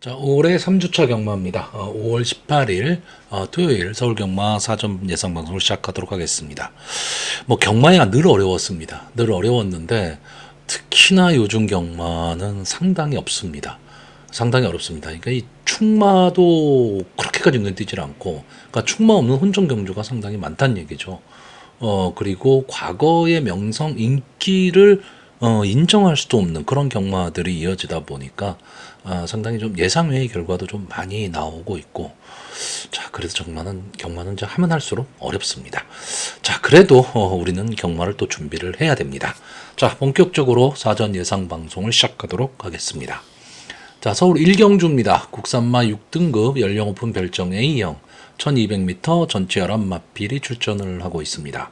자, 올해 3주차 경마입니다. 5월 18일 토요일 서울 경마 사전 예상 방송을 시작하도록 하겠습니다. 뭐 경마야 늘 어려웠습니다. 늘 어려웠는데 특히나 요즘 경마는 상당히 없습니다. 상당히 어렵습니다. 그러니까 이 충마도 그렇게까지 눈에 띄질 않고, 그러니까 충마 없는 혼전 경주가 상당히 많다는 얘기죠. 그리고 과거의 명성, 인기를 인정할 수도 없는 그런 경마들이 이어지다 보니까 상당히 좀 예상 외의 결과도 좀 많이 나오고 있고, 자, 그래서 경마는 이제 하면 할수록 어렵습니다. 자, 그래도 우리는 경마를 또 준비를 해야 됩니다. 자, 본격적으로 사전 예상 방송을 시작하도록 하겠습니다. 자, 서울 1경주입니다. 국산마 6등급 연령 오픈 별정 A형 1200m 전체 11마필이 출전을 하고 있습니다.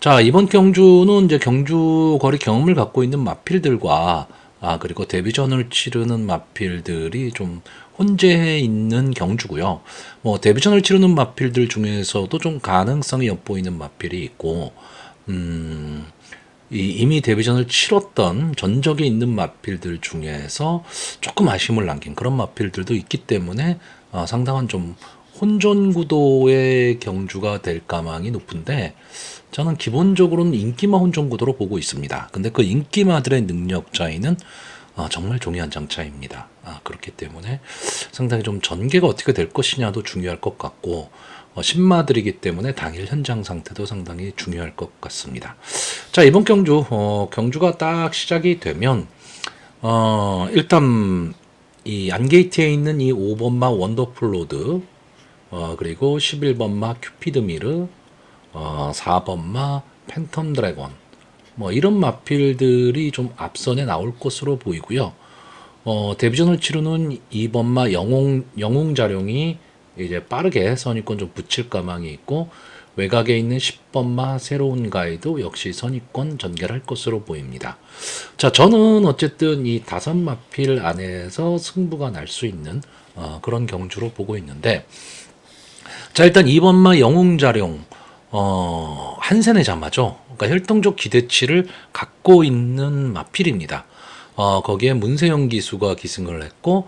자, 이번 경주는 이제 경주 거리 경험을 갖고 있는 마필들과 그리고 데뷔전을 치르는 마필들이 좀 혼재해 있는 경주고요. 뭐 데뷔전을 치르는 마필들 중에서도 좀 가능성이 엿보이는 마필이 있고, 이미 데뷔전을 치렀던 전적이 있는 마필들 중에서 조금 아쉬움을 남긴 그런 마필들도 있기 때문에 상당한 좀 혼전 구도의 경주가 될 가망이 높은데, 저는 기본적으로는 인기마 혼전 구도로 보고 있습니다. 근데 그 인기마들의 능력 차이는 정말 종이 한 장 차이입니다. 그렇기 때문에 상당히 좀 전개가 어떻게 될 것이냐도 중요할 것 같고, 신마들이기 때문에 당일 현장 상태도 상당히 중요할 것 같습니다. 자, 이번 경주가 딱 시작이 되면 일단 이 안게이트에 있는 이 5번마 원더풀 로드, 그리고 11번마 큐피드 미르, 4번마 팬텀 드래곤, 뭐 이런 마필들이 좀 앞선에 나올 것으로 보이고요. 데뷔전을 치르는 2번마 영웅 자룡이 이제 빠르게 선입권 좀 붙일 가망이 있고, 외곽에 있는 10번마 새로운 가이도 역시 선입권 전개를 할 것으로 보입니다. 자, 저는 어쨌든 이 5마필 안에서 승부가 날 수 있는 그런 경주로 보고 있는데, 자, 일단 2번마 영웅자룡, 한센의 자마죠. 그러니까 혈통적 기대치를 갖고 있는 마필입니다. 거기에 문세영 기수가 기승을 했고,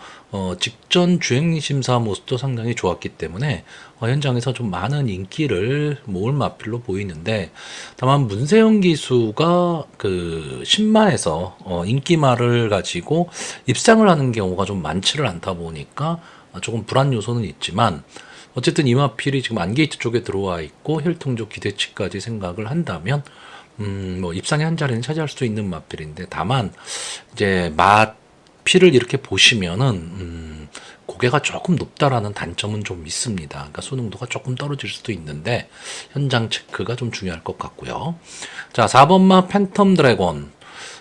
직전 주행심사 모습도 상당히 좋았기 때문에 현장에서 좀 많은 인기를 모을 마필로 보이는데, 다만 문세영 기수가 그 신마에서 인기마를 가지고 입상을 하는 경우가 좀 많지를 않다 보니까 조금 불안 요소는 있지만, 어쨌든 이 마필이 지금 안게이트 쪽에 들어와 있고 혈통적 기대치까지 생각을 한다면 뭐 입상의 한 자리는 차지할 수 있는 마필인데, 다만 이제 마필을 이렇게 보시면은 고개가 조금 높다라는 단점은 좀 있습니다. 그러니까 수능도가 조금 떨어질 수도 있는데 현장 체크가 좀 중요할 것 같고요. 자, 4번마 팬텀 드래곤.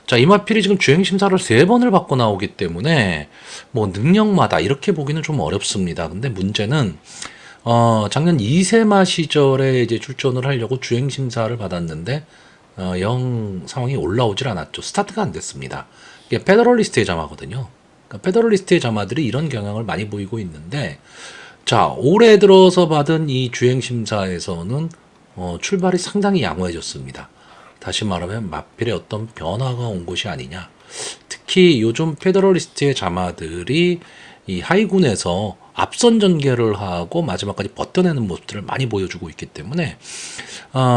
자, 이 마필이 지금 주행 심사를 3번을 받고 나오기 때문에 뭐 능력마다 이렇게 보기는 좀 어렵습니다. 근데 문제는 작년 2세마 시절에 이제 출전을 하려고 주행 심사를 받았는데 영 상황이 올라오질 않았죠. 스타트가 안 됐습니다. 이게 페더럴리스트의 자마거든요. 그러니까 페더럴리스트의 자마들이 이런 경향을 많이 보이고 있는데, 자, 올해 들어서 받은 이 주행 심사에서는 출발이 상당히 양호해졌습니다. 다시 말하면 마필의 어떤 변화가 온 것이 아니냐. 특히 요즘 페더럴리스트의 자마들이 이 하이군에서 앞선 전개를 하고 마지막까지 버텨내는 모습들을 많이 보여주고 있기 때문에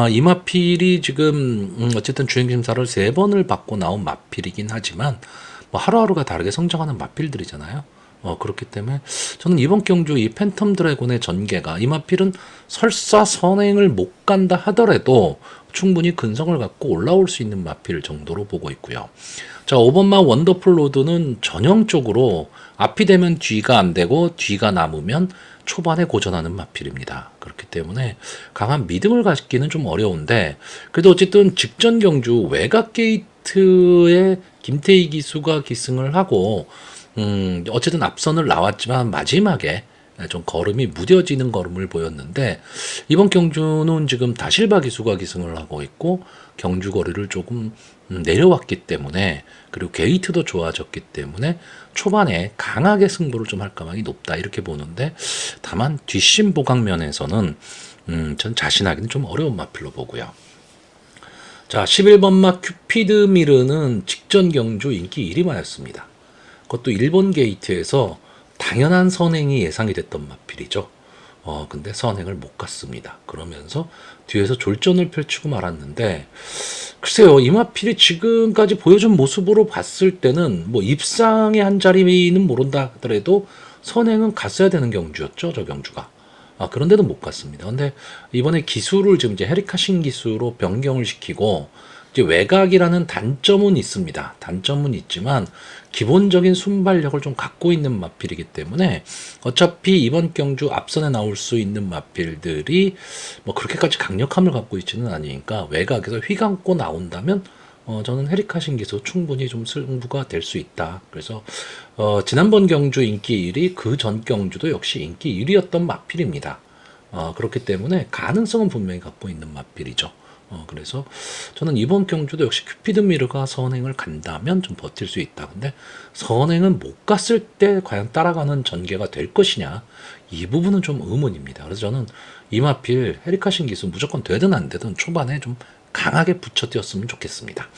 이 마필이 지금 어쨌든 주행심사를 3번을 받고 나온 마필이긴 하지만 뭐 하루하루가 다르게 성장하는 마필들이잖아요. 그렇기 때문에 저는 이번 경주 이 팬텀 드래곤의 전개가, 이 마필은 설사 선행을 못 간다 하더라도 충분히 근성을 갖고 올라올 수 있는 마필 정도로 보고 있고요. 자, 5번마 원더풀 로드는 전형적으로 앞이 되면 뒤가 안 되고 뒤가 남으면 초반에 고전하는 마필입니다. 그렇기 때문에 강한 믿음을 갖기는 좀 어려운데, 그래도 어쨌든 직전 경주 외곽 게이트에 김태희 기수가 기승을 하고 어쨌든 앞선을 나왔지만 마지막에 좀 걸음이 무뎌지는 걸음을 보였는데, 이번 경주는 지금 다실바 기수가 기승을 하고 있고 경주 거리를 조금 내려왔기 때문에, 그리고 게이트도 좋아졌기 때문에 초반에 강하게 승부를 좀 할 가망이 높다 이렇게 보는데, 다만 뒷심 보강면에서는 전 자신하기는 좀 어려운 마필로 보고요. 자, 11번마 큐피드 미르는 직전 경주 인기 1위마였습니다. 그것도 일본 게이트에서 당연한 선행이 예상이 됐던 마필이죠. 근데 선행을 못 갔습니다. 그러면서 뒤에서 졸전을 펼치고 말았는데, 글쎄요, 이마필이 지금까지 보여준 모습으로 봤을 때는 뭐 입상의 한 자리는 모른다 하더라도 선행은 갔어야 되는 경주였죠, 저 경주가. 그런데도 못 갔습니다. 근데 이번에 기술을 지금 이제 헤리카신 기술로 변경을 시키고, 이제 외곽이라는 단점은 있습니다. 단점은 있지만 기본적인 순발력을 좀 갖고 있는 마필이기 때문에 어차피 이번 경주 앞선에 나올 수 있는 마필들이 뭐 그렇게까지 강력함을 갖고 있지는 않으니까 외곽에서 휘감고 나온다면 저는 헤리카신 기술 충분히 좀 승부가 될 수 있다. 그래서 지난번 경주 인기 1위, 그 전 경주도 역시 인기 1위였던 마필입니다. 그렇기 때문에 가능성은 분명히 갖고 있는 마필이죠. 그래서 저는 이번 경주도 역시 큐피드 미르가 선행을 간다면 좀 버틸 수 있다. 근데 선행은 못 갔을 때 과연 따라가는 전개가 될 것이냐, 이 부분은 좀 의문입니다. 그래서 저는 이마필 헤리카신 기술 무조건 되든 안 되든 초반에 좀 강하게 붙여 뛰었으면 좋겠습니다.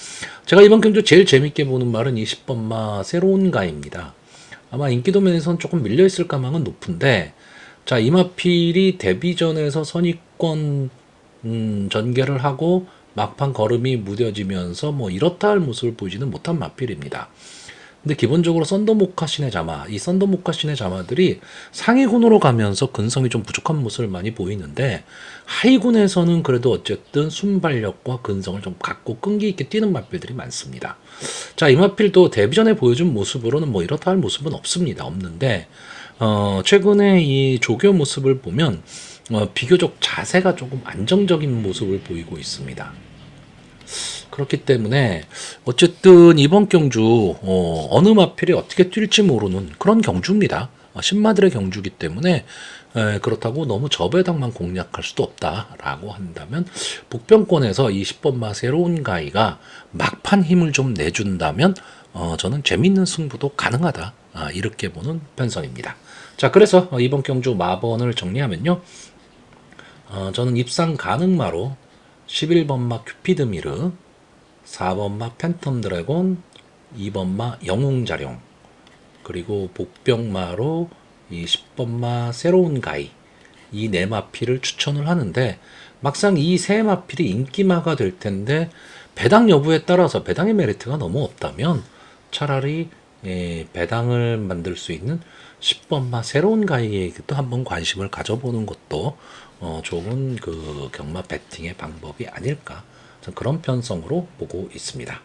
제가 이번 경주 제일 재밌게 보는 말은 이 10번마 새로운 가입니다. 아마 인기도 면에서는 조금 밀려있을 가망은 높은데, 자, 이마필이 데뷔전에서 선입권 전개를 하고 막판 걸음이 무뎌지면서 뭐 이렇다 할 모습을 보이지는 못한 마필입니다. 근데 기본적으로 썬더모카신의 자마, 이 썬더모카신의 자마들이 상위군으로 가면서 근성이 좀 부족한 모습을 많이 보이는데, 하위군에서는 그래도 어쨌든 순발력과 근성을 좀 갖고 끈기 있게 뛰는 마필들이 많습니다. 자, 이 마필도 데뷔전에 보여준 모습으로는 뭐 이렇다 할 모습은 없는데, 최근에 이 조교 모습을 보면 비교적 자세가 조금 안정적인 모습을 보이고 있습니다. 그렇기 때문에 어쨌든 이번 경주 어느 마필이 어떻게 뛸지 모르는 그런 경주입니다. 신마들의 경주이기 때문에 그렇다고 너무 저배당만 공략할 수도 없다라고 한다면, 복병권에서 이 10번마 새로운 가이가 막판 힘을 좀 내준다면 저는 재밌는 승부도 가능하다, 이렇게 보는 편성입니다. 자, 그래서 이번 경주 마번을 정리하면요, 저는 입상 가능마로 11번마 큐피드미르, 4번마 팬텀 드래곤, 2번마 영웅자룡, 그리고 복병마로 이 10번마 새로운 가이, 이 네 마필을 추천을 하는데, 막상 이 세 마필이 인기마가 될 텐데 배당 여부에 따라서 배당의 메리트가 너무 없다면 차라리 배당을 만들 수 있는 10번마 새로운 가이에게도 한번 관심을 가져보는 것도 좋은 그 경마 배팅의 방법이 아닐까, 그런 편성으로 보고 있습니다.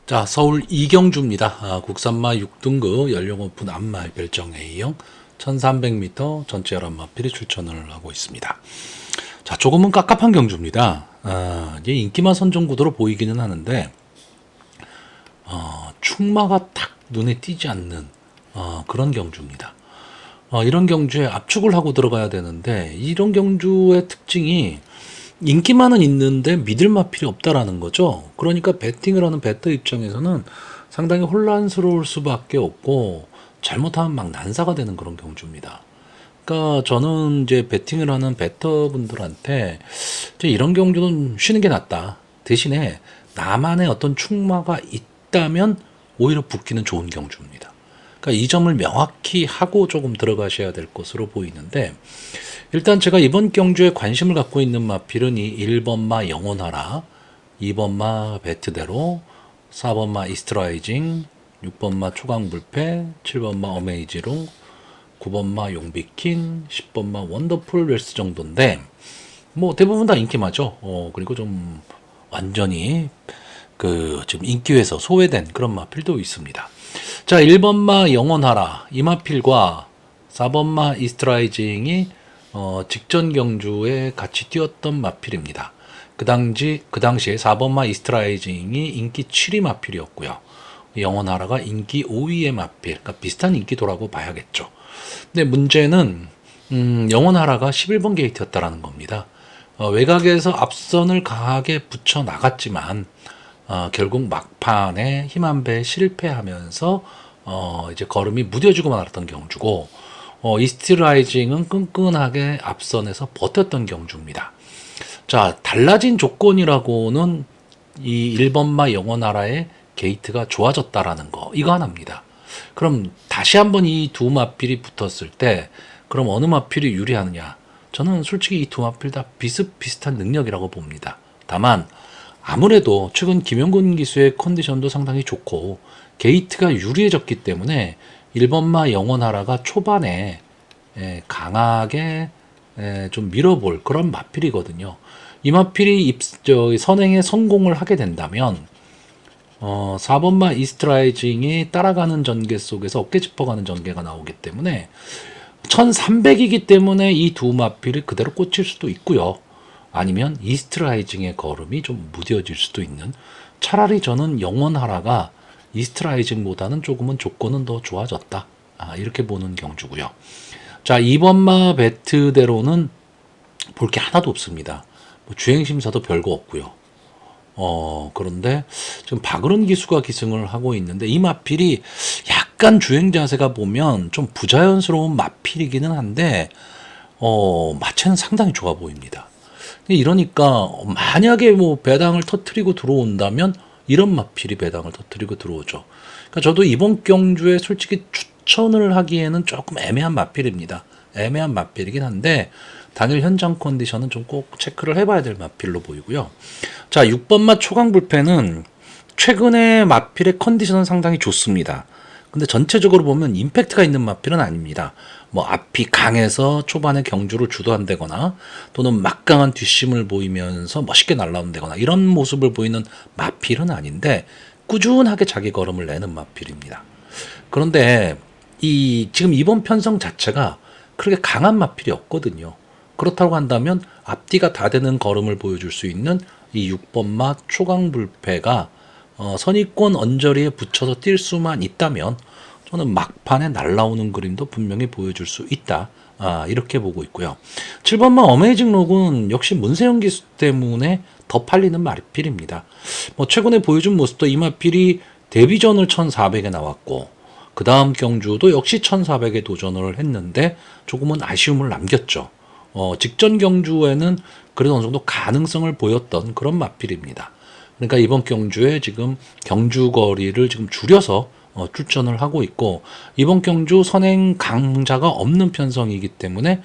자, 서울 이경주입니다. 국산마 6등급 연령 오픈 암말 별정 A형 1300m 전체 11마필이 출전을 하고 있습니다. 자, 조금은 깝깝한 경주입니다. 이제 인기마 선정 구도로 보이기는 하는데, 축마가 딱 눈에 띄지 않는 그런 경주입니다. 이런 경주에 압축을 하고 들어가야 되는데, 이런 경주의 특징이 인기만은 있는데 믿을 마필이 없다라는 거죠. 그러니까 배팅을 하는 배터 입장에서는 상당히 혼란스러울 수밖에 없고, 잘못하면 막 난사가 되는 그런 경주입니다. 그러니까 저는 이제 배팅을 하는 배터분들한테 이제 이런 경주는 쉬는 게 낫다, 대신에 나만의 어떤 축마가 있다면 오히려 붙기는 좋은 경주입니다. 그러니까 이 점을 명확히 하고 조금 들어가셔야 될 것으로 보이는데, 일단 제가 이번 경주에 관심을 갖고 있는 마필은 이 1번마 영원하라, 2번마 배트대로, 4번마 이스트라이징, 6번마 초강불패, 7번마 어메이지롱, 9번마 용비킨, 10번마 원더풀 웰스 정도인데, 뭐 대부분 다 인기마죠. 그리고 좀 완전히 지금 인기에서 소외된 그런 마필도 있습니다. 자, 1번마 영원하라, 이 마필과 4번마 이스트라이징이 직전 경주에 같이 뛰었던 마필입니다. 그 당시에 4번마 이스트라이징이 인기 7위 마필이었고요. 영원하라가 인기 5위의 마필, 그러니까 비슷한 인기도라고 봐야겠죠. 근데 문제는 영원하라가 11번 게이트였다라는 겁니다. 외곽에서 앞선을 강하게 붙여 나갔지만 결국 막판에 힘 한 배 실패하면서 이제 걸음이 무뎌지고 말았던 경주고, 이스트라이징은 끈끈하게 앞선에서 버텼던 경주입니다. 자, 달라진 조건이라고는 이 1번마 영원하라의 게이트가 좋아졌다라는 거, 이거 하나입니다. 그럼 다시 한번 이 두 마필이 붙었을 때 그럼 어느 마필이 유리하느냐? 저는 솔직히 이 두 마필 다 비슷비슷한 능력이라고 봅니다. 다만 아무래도 최근 김영근 기수의 컨디션도 상당히 좋고 게이트가 유리해졌기 때문에 1번마 영원하라가 초반에 강하게 좀 밀어볼 그런 마필이거든요. 이 마필이 선행에 성공을 하게 된다면 4번마 이스트라이징이 따라가는 전개 속에서 어깨 짚어가는 전개가 나오기 때문에 1300이기 때문에 이 두 마필을 그대로 꽂힐 수도 있고요. 아니면 이스트라이징의 걸음이 좀 무뎌질 수도 있는, 차라리 저는 영원하라가 이스트라이징보다는 조금은 조건은 더 좋아졌다, 이렇게 보는 경주고요. 자, 2번마 배트대로는 볼 게 하나도 없습니다. 뭐 주행심사도 별거 없고요. 그런데 지금 박으론 기수가 기승을 하고 있는데 이 마필이 약간 주행 자세가 보면 좀 부자연스러운 마필이기는 한데 마체는 상당히 좋아 보입니다. 이러니까 만약에 뭐 배당을 터트리고 들어온다면 이런 마필이 배당을 터트리고 들어오죠. 그러니까 저도 이번 경주에 솔직히 추천을 하기에는 조금 애매한 마필입니다. 애매한 마필이긴 한데 당일 현장 컨디션은 좀 꼭 체크를 해봐야 될 마필로 보이고요. 자, 6번마 초강불패는 최근에 마필의 컨디션은 상당히 좋습니다. 근데 전체적으로 보면 임팩트가 있는 마필은 아닙니다. 뭐 앞이 강해서 초반에 경주를 주도한다거나 또는 막강한 뒷심을 보이면서 멋있게 날라온다거나 이런 모습을 보이는 마필은 아닌데 꾸준하게 자기 걸음을 내는 마필입니다. 그런데 지금 이번 편성 자체가 그렇게 강한 마필이 없거든요. 그렇다고 한다면 앞뒤가 다 되는 걸음을 보여줄 수 있는 이 6번마 초강불패가 선입권 언저리에 붙여서 뛸 수만 있다면 저는 막판에 날라오는 그림도 분명히 보여줄 수 있다, 이렇게 보고 있고요. 7번마 어메이징 록은 역시 문세영 기수 때문에 더 팔리는 마필입니다. 뭐 최근에 보여준 모습도 이 마필이 데뷔전을 1400에 나왔고 그 다음 경주도 역시 1400에 도전을 했는데 조금은 아쉬움을 남겼죠. 직전 경주에는 그래도 어느 정도 가능성을 보였던 그런 마필입니다. 그러니까 이번 경주에 지금 경주 거리를 지금 줄여서 출전을 하고 있고 이번 경주 선행 강자가 없는 편성이기 때문에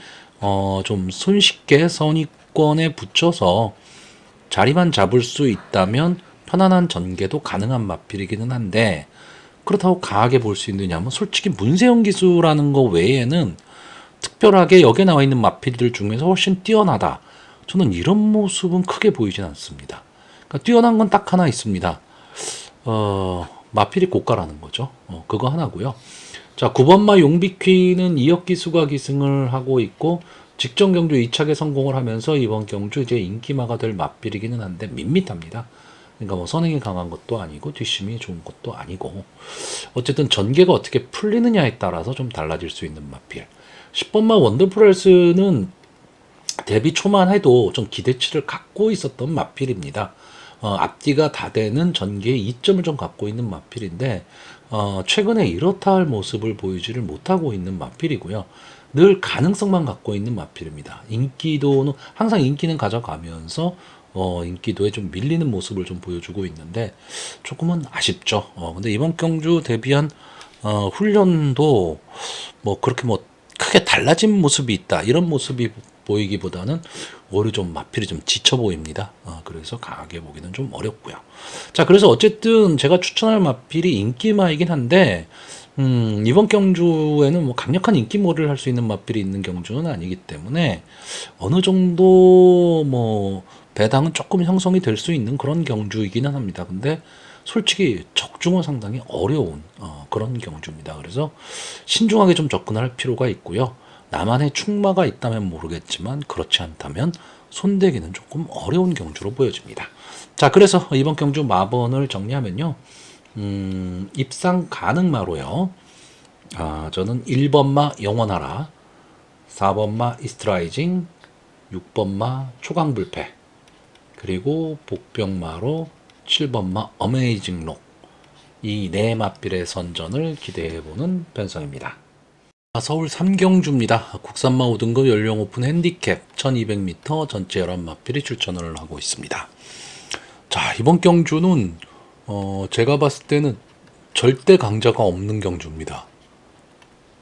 좀 손쉽게 선입권에 붙여서 자리만 잡을 수 있다면 편안한 전개도 가능한 마필이기는 한데 그렇다고 강하게 볼 수 있느냐면 솔직히 문세영 기수라는 거 외에는 특별하게 여기에 나와 있는 마필들 중에서 훨씬 뛰어나다, 저는 이런 모습은 크게 보이진 않습니다. 그러니까 뛰어난 건 딱 하나 있습니다. 마필이 고가라는 거죠. 그거 하나고요. 자, 9번마 용비퀴는 이혁 기수가 기승을 하고 있고 직전 경주 2차게 성공을 하면서 이번 경주 이제 인기마가 될 마필이기는 한데 밋밋합니다. 그러니까 뭐 선행이 강한 것도 아니고 뒷심이 좋은 것도 아니고 어쨌든 전개가 어떻게 풀리느냐에 따라서 좀 달라질 수 있는 마필. 10번마 원더프레스는 데뷔 초만 해도 좀 기대치를 갖고 있었던 마필입니다. 앞뒤가 다 되는 전개의 이점을 좀 갖고 있는 마필인데 최근에 이렇다 할 모습을 보이지를 못하고 있는 마필이고요. 늘 가능성만 갖고 있는 마필입니다. 인기도는 항상 인기는 가져가면서 인기도에 좀 밀리는 모습을 좀 보여주고 있는데 조금은 아쉽죠. 근데 이번 경주 데뷔한 훈련도 뭐 그렇게 뭐 크게 달라진 모습이 있다 이런 모습이 보이기보다는 오히려 좀 마필이 좀 지쳐 보입니다. 그래서 강하게 보기는 좀 어렵고요. 자, 그래서 어쨌든 제가 추천할 마필이 인기마이긴 한데 이번 경주에는 뭐 강력한 인기몰이를 할 수 있는 마필이 있는 경주는 아니기 때문에 어느 정도 뭐 배당은 조금 형성이 될 수 있는 그런 경주이기는 합니다. 근데 솔직히 적중은 상당히 어려운 그런 경주입니다. 그래서 신중하게 좀 접근할 필요가 있고요. 나만의 충마가 있다면 모르겠지만 그렇지 않다면 손대기는 조금 어려운 경주로 보여집니다. 자, 그래서 이번 경주 마번을 정리하면요. 입상 가능마로요. 저는 1번마 영원하라, 4번마 이스트라이징, 6번마 초강불패, 그리고 복병마로 7번마 어메이징 록, 이 네 마필의 선전을 기대해보는 편성입니다. 서울 3경주입니다. 국산마 5등급 연령 오픈 핸디캡 1200m 전체 11마필이 출전을 하고 있습니다. 자, 이번 경주는 제가 봤을 때는 절대 강자가 없는 경주입니다.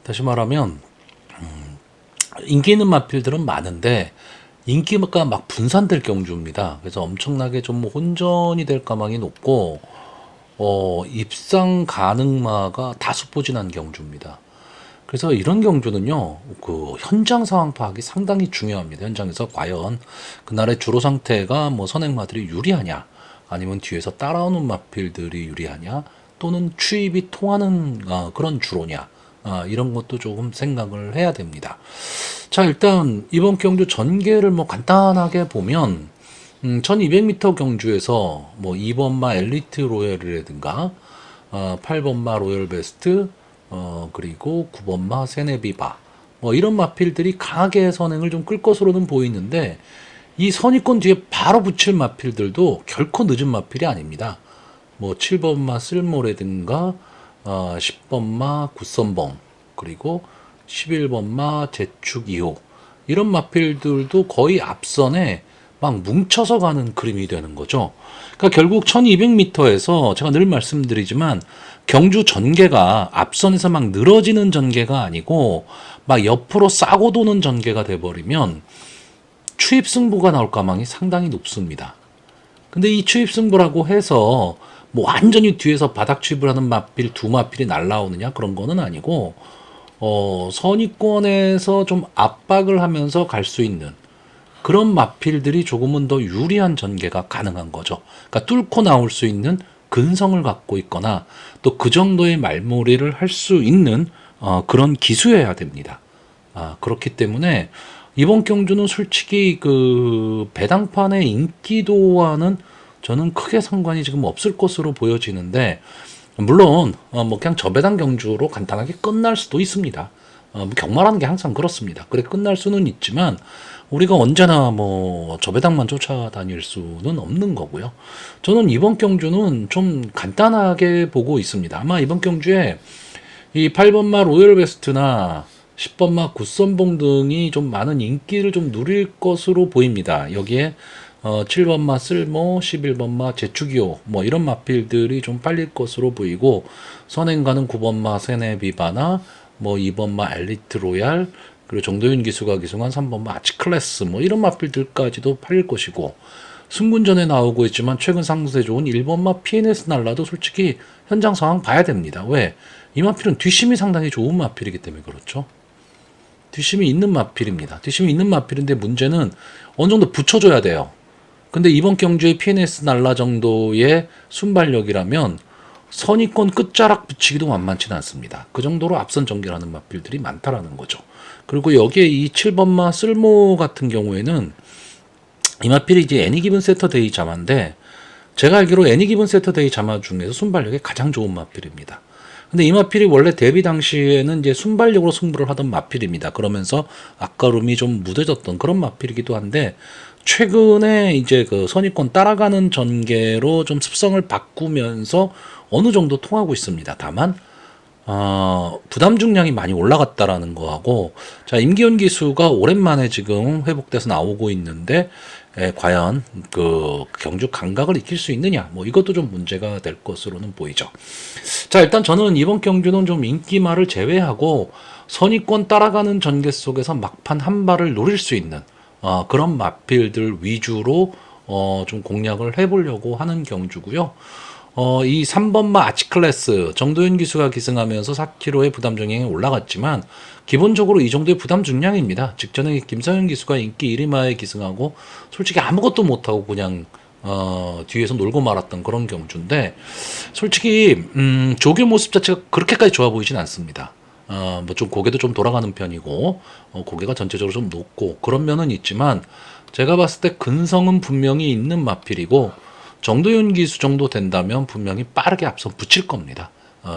다시 말하면 인기 있는 마필들은 많은데 인기가 막 분산될 경주입니다. 그래서 엄청나게 좀 혼전이 될 가망이 높고 입상 가능마가 다수포진한 경주입니다. 그래서 이런 경주는요, 그 현장 상황 파악이 상당히 중요합니다. 현장에서 과연 그날의 주로 상태가 뭐 선행마들이 유리하냐, 아니면 뒤에서 따라오는 마필들이 유리하냐, 또는 추입이 통하는 그런 주로냐, 이런 것도 조금 생각을 해야 됩니다. 자, 일단 이번 경주 전개를 뭐 간단하게 보면 1200m 경주에서 뭐 2번마 엘리트 로열이라든가 8번마 로열 베스트 그리고 9번마 세네비바 뭐 이런 마필들이 강하게 선행을 좀 끌 것으로는 보이는데 이 선입권 뒤에 바로 붙일 마필들도 결코 늦은 마필이 아닙니다. 뭐 7번마 쓸모라든가 10번마 굿선봉 그리고 11번마 제축 2호 이런 마필들도 거의 앞선에 막 뭉쳐서 가는 그림이 되는 거죠. 그러니까 결국 1200m에서 제가 늘 말씀드리지만 경주 전개가 앞선에서 막 늘어지는 전개가 아니고 막 옆으로 싸고 도는 전개가 돼버리면 추입 승부가 나올 가망이 상당히 높습니다. 근데 이 추입 승부라고 해서 뭐 완전히 뒤에서 바닥 추입을 하는 마필 두 마필이 날라오느냐 그런 거는 아니고 선입권에서 좀 압박을 하면서 갈 수 있는 그런 마필들이 조금은 더 유리한 전개가 가능한 거죠. 그러니까 뚫고 나올 수 있는 근성을 갖고 있거나 또 그 정도의 말몰이를 할 수 있는 그런 기수여야 됩니다. 그렇기 때문에 이번 경주는 솔직히 그 배당판의 인기도와는 저는 크게 상관이 지금 없을 것으로 보여지는데 물론 뭐 그냥 저배당 경주로 간단하게 끝날 수도 있습니다. 뭐 경마라는 게 항상 그렇습니다. 그래 끝날 수는 있지만 우리가 언제나 뭐 저배당만 쫓아다닐 수는 없는 거고요. 저는 이번 경주는 좀 간단하게 보고 있습니다. 아마 이번 경주에 이 8번마 로열 베스트나 10번마 굿선봉 등이 좀 많은 인기를 좀 누릴 것으로 보입니다. 여기에 7번마 쓸모, 11번마 제축이오 뭐 이런 마필들이 좀 빨릴 것으로 보이고 선행가는 9번마 세네비바나 뭐 2번마 엘리트 로얄 그리고 정도윤 기수가 기승한 3번마 아치클래스 뭐 이런 마필들까지도 팔릴 것이고 승군전에 나오고 있지만 최근 상세 좋은 1번마 PNS 날라도 솔직히 현장 상황 봐야 됩니다. 왜? 이 마필은 뒷심이 상당히 좋은 마필이기 때문에 그렇죠. 뒷심이 있는 마필입니다. 뒷심이 있는 마필인데 문제는 어느 정도 붙여줘야 돼요. 근데 이번 경주의 PNS 날라 정도의 순발력이라면 선입권 끝자락 붙이기도 만만치는 않습니다. 그 정도로 앞선 전개를 하는 마필들이 많다라는 거죠. 그리고 여기에 이 7번마 쓸모 같은 경우에는 이 마필이 이제 애니기븐 세터데이 자마인데 제가 알기로 애니기븐 세터데이 자마 중에서 순발력이 가장 좋은 마필입니다. 근데 이 마필이 원래 데뷔 당시에는 이제 순발력으로 승부를 하던 마필입니다. 그러면서 아까움이 좀 무뎌졌던 그런 마필이기도 한데 최근에 이제 그 선입권 따라가는 전개로 좀 습성을 바꾸면서 어느 정도 통하고 있습니다. 다만 부담 중량이 많이 올라갔다라는 거하고 자 임기현 기수가 오랜만에 지금 회복돼서 나오고 있는데 과연 그 경주 감각을 익힐 수 있느냐 뭐 이것도 좀 문제가 될 것으로는 보이죠. 자 일단 저는 이번 경주는 좀 인기마를 제외하고 선입권 따라가는 전개 속에서 막판 한 발을 노릴 수 있는 그런 마필들 위주로 좀 공략을 해보려고 하는 경주고요. 이 3번마 아치클래스 정도윤 기수가 기승하면서 4kg의 부담 중량이 올라갔지만 기본적으로 이 정도의 부담 중량입니다. 직전에 김상현 기수가 인기 1위마에 기승하고 솔직히 아무것도 못하고 그냥 뒤에서 놀고 말았던 그런 경주인데 솔직히 조교 모습 자체가 그렇게까지 좋아 보이진 않습니다. 뭐 좀 고개도 좀 돌아가는 편이고 고개가 전체적으로 좀 높고 그런 면은 있지만 제가 봤을 때 근성은 분명히 있는 마필이고 정도윤 기수 정도 된다면 분명히 빠르게 앞서 붙일 겁니다.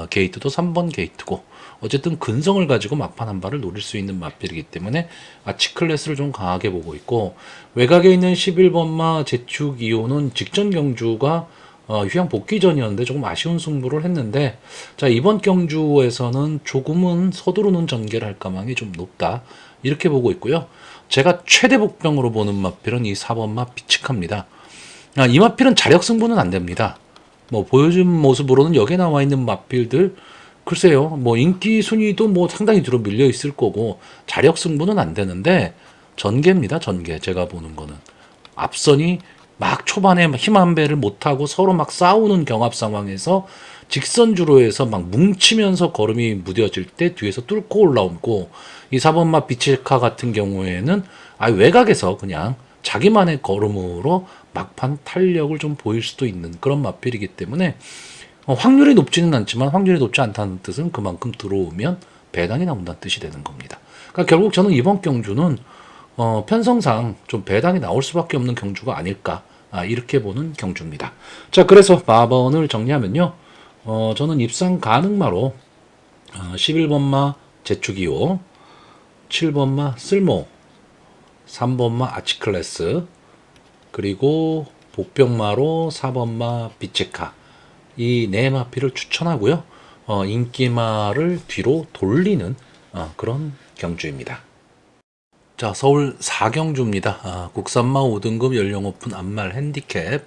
게이트도 3번 게이트고 어쨌든 근성을 가지고 막판 한 발을 노릴 수 있는 마필이기 때문에 아치클래스를 좀 강하게 보고 있고 외곽에 있는 11번마 제축 2호는 직전 경주가 휴양 복귀 전이었는데 조금 아쉬운 승부를 했는데 자 이번 경주에서는 조금은 서두르는 전개를 할 가망이 좀 높다 이렇게 보고 있고요. 제가 최대 복병으로 보는 마필은 이 4번마 비칙합니다. 이 마필은 자력 승부는 안 됩니다. 뭐 보여준 모습으로는 여기에 나와 있는 마필들 글쎄요 뭐 인기 순위도 뭐 상당히 뒤로 밀려 있을 거고 자력 승부는 안 되는데 전개입니다. 전개 제가 보는 거는 앞선이 막 초반에 힘 한 배를 못하고 서로 막 싸우는 경합 상황에서 직선주로해서 막 뭉치면서 걸음이 무뎌질 때 뒤에서 뚫고 올라오고 이 4번마 비치카 같은 경우에는 외곽에서 그냥 자기만의 걸음으로 막판 탄력을 좀 보일 수도 있는 그런 마필이기 때문에 확률이 높지는 않지만 확률이 높지 않다는 뜻은 그만큼 들어오면 배당이 나온다는 뜻이 되는 겁니다. 그러니까 결국 저는 이번 경주는 편성상 좀 배당이 나올 수밖에 없는 경주가 아닐까 이렇게 보는 경주입니다. 자 그래서 마번을 정리하면요. 저는 입상 가능마로 11번마 제축이요 7번마 쓸모 3번마 아치클래스 그리고 복병마로 4번마 비체카 이 네 마피를 추천하고요. 인기마를 뒤로 돌리는 그런 경주입니다. 자, 서울 4경주입니다. 국산마 5등급 연령 오픈 앞말 핸디캡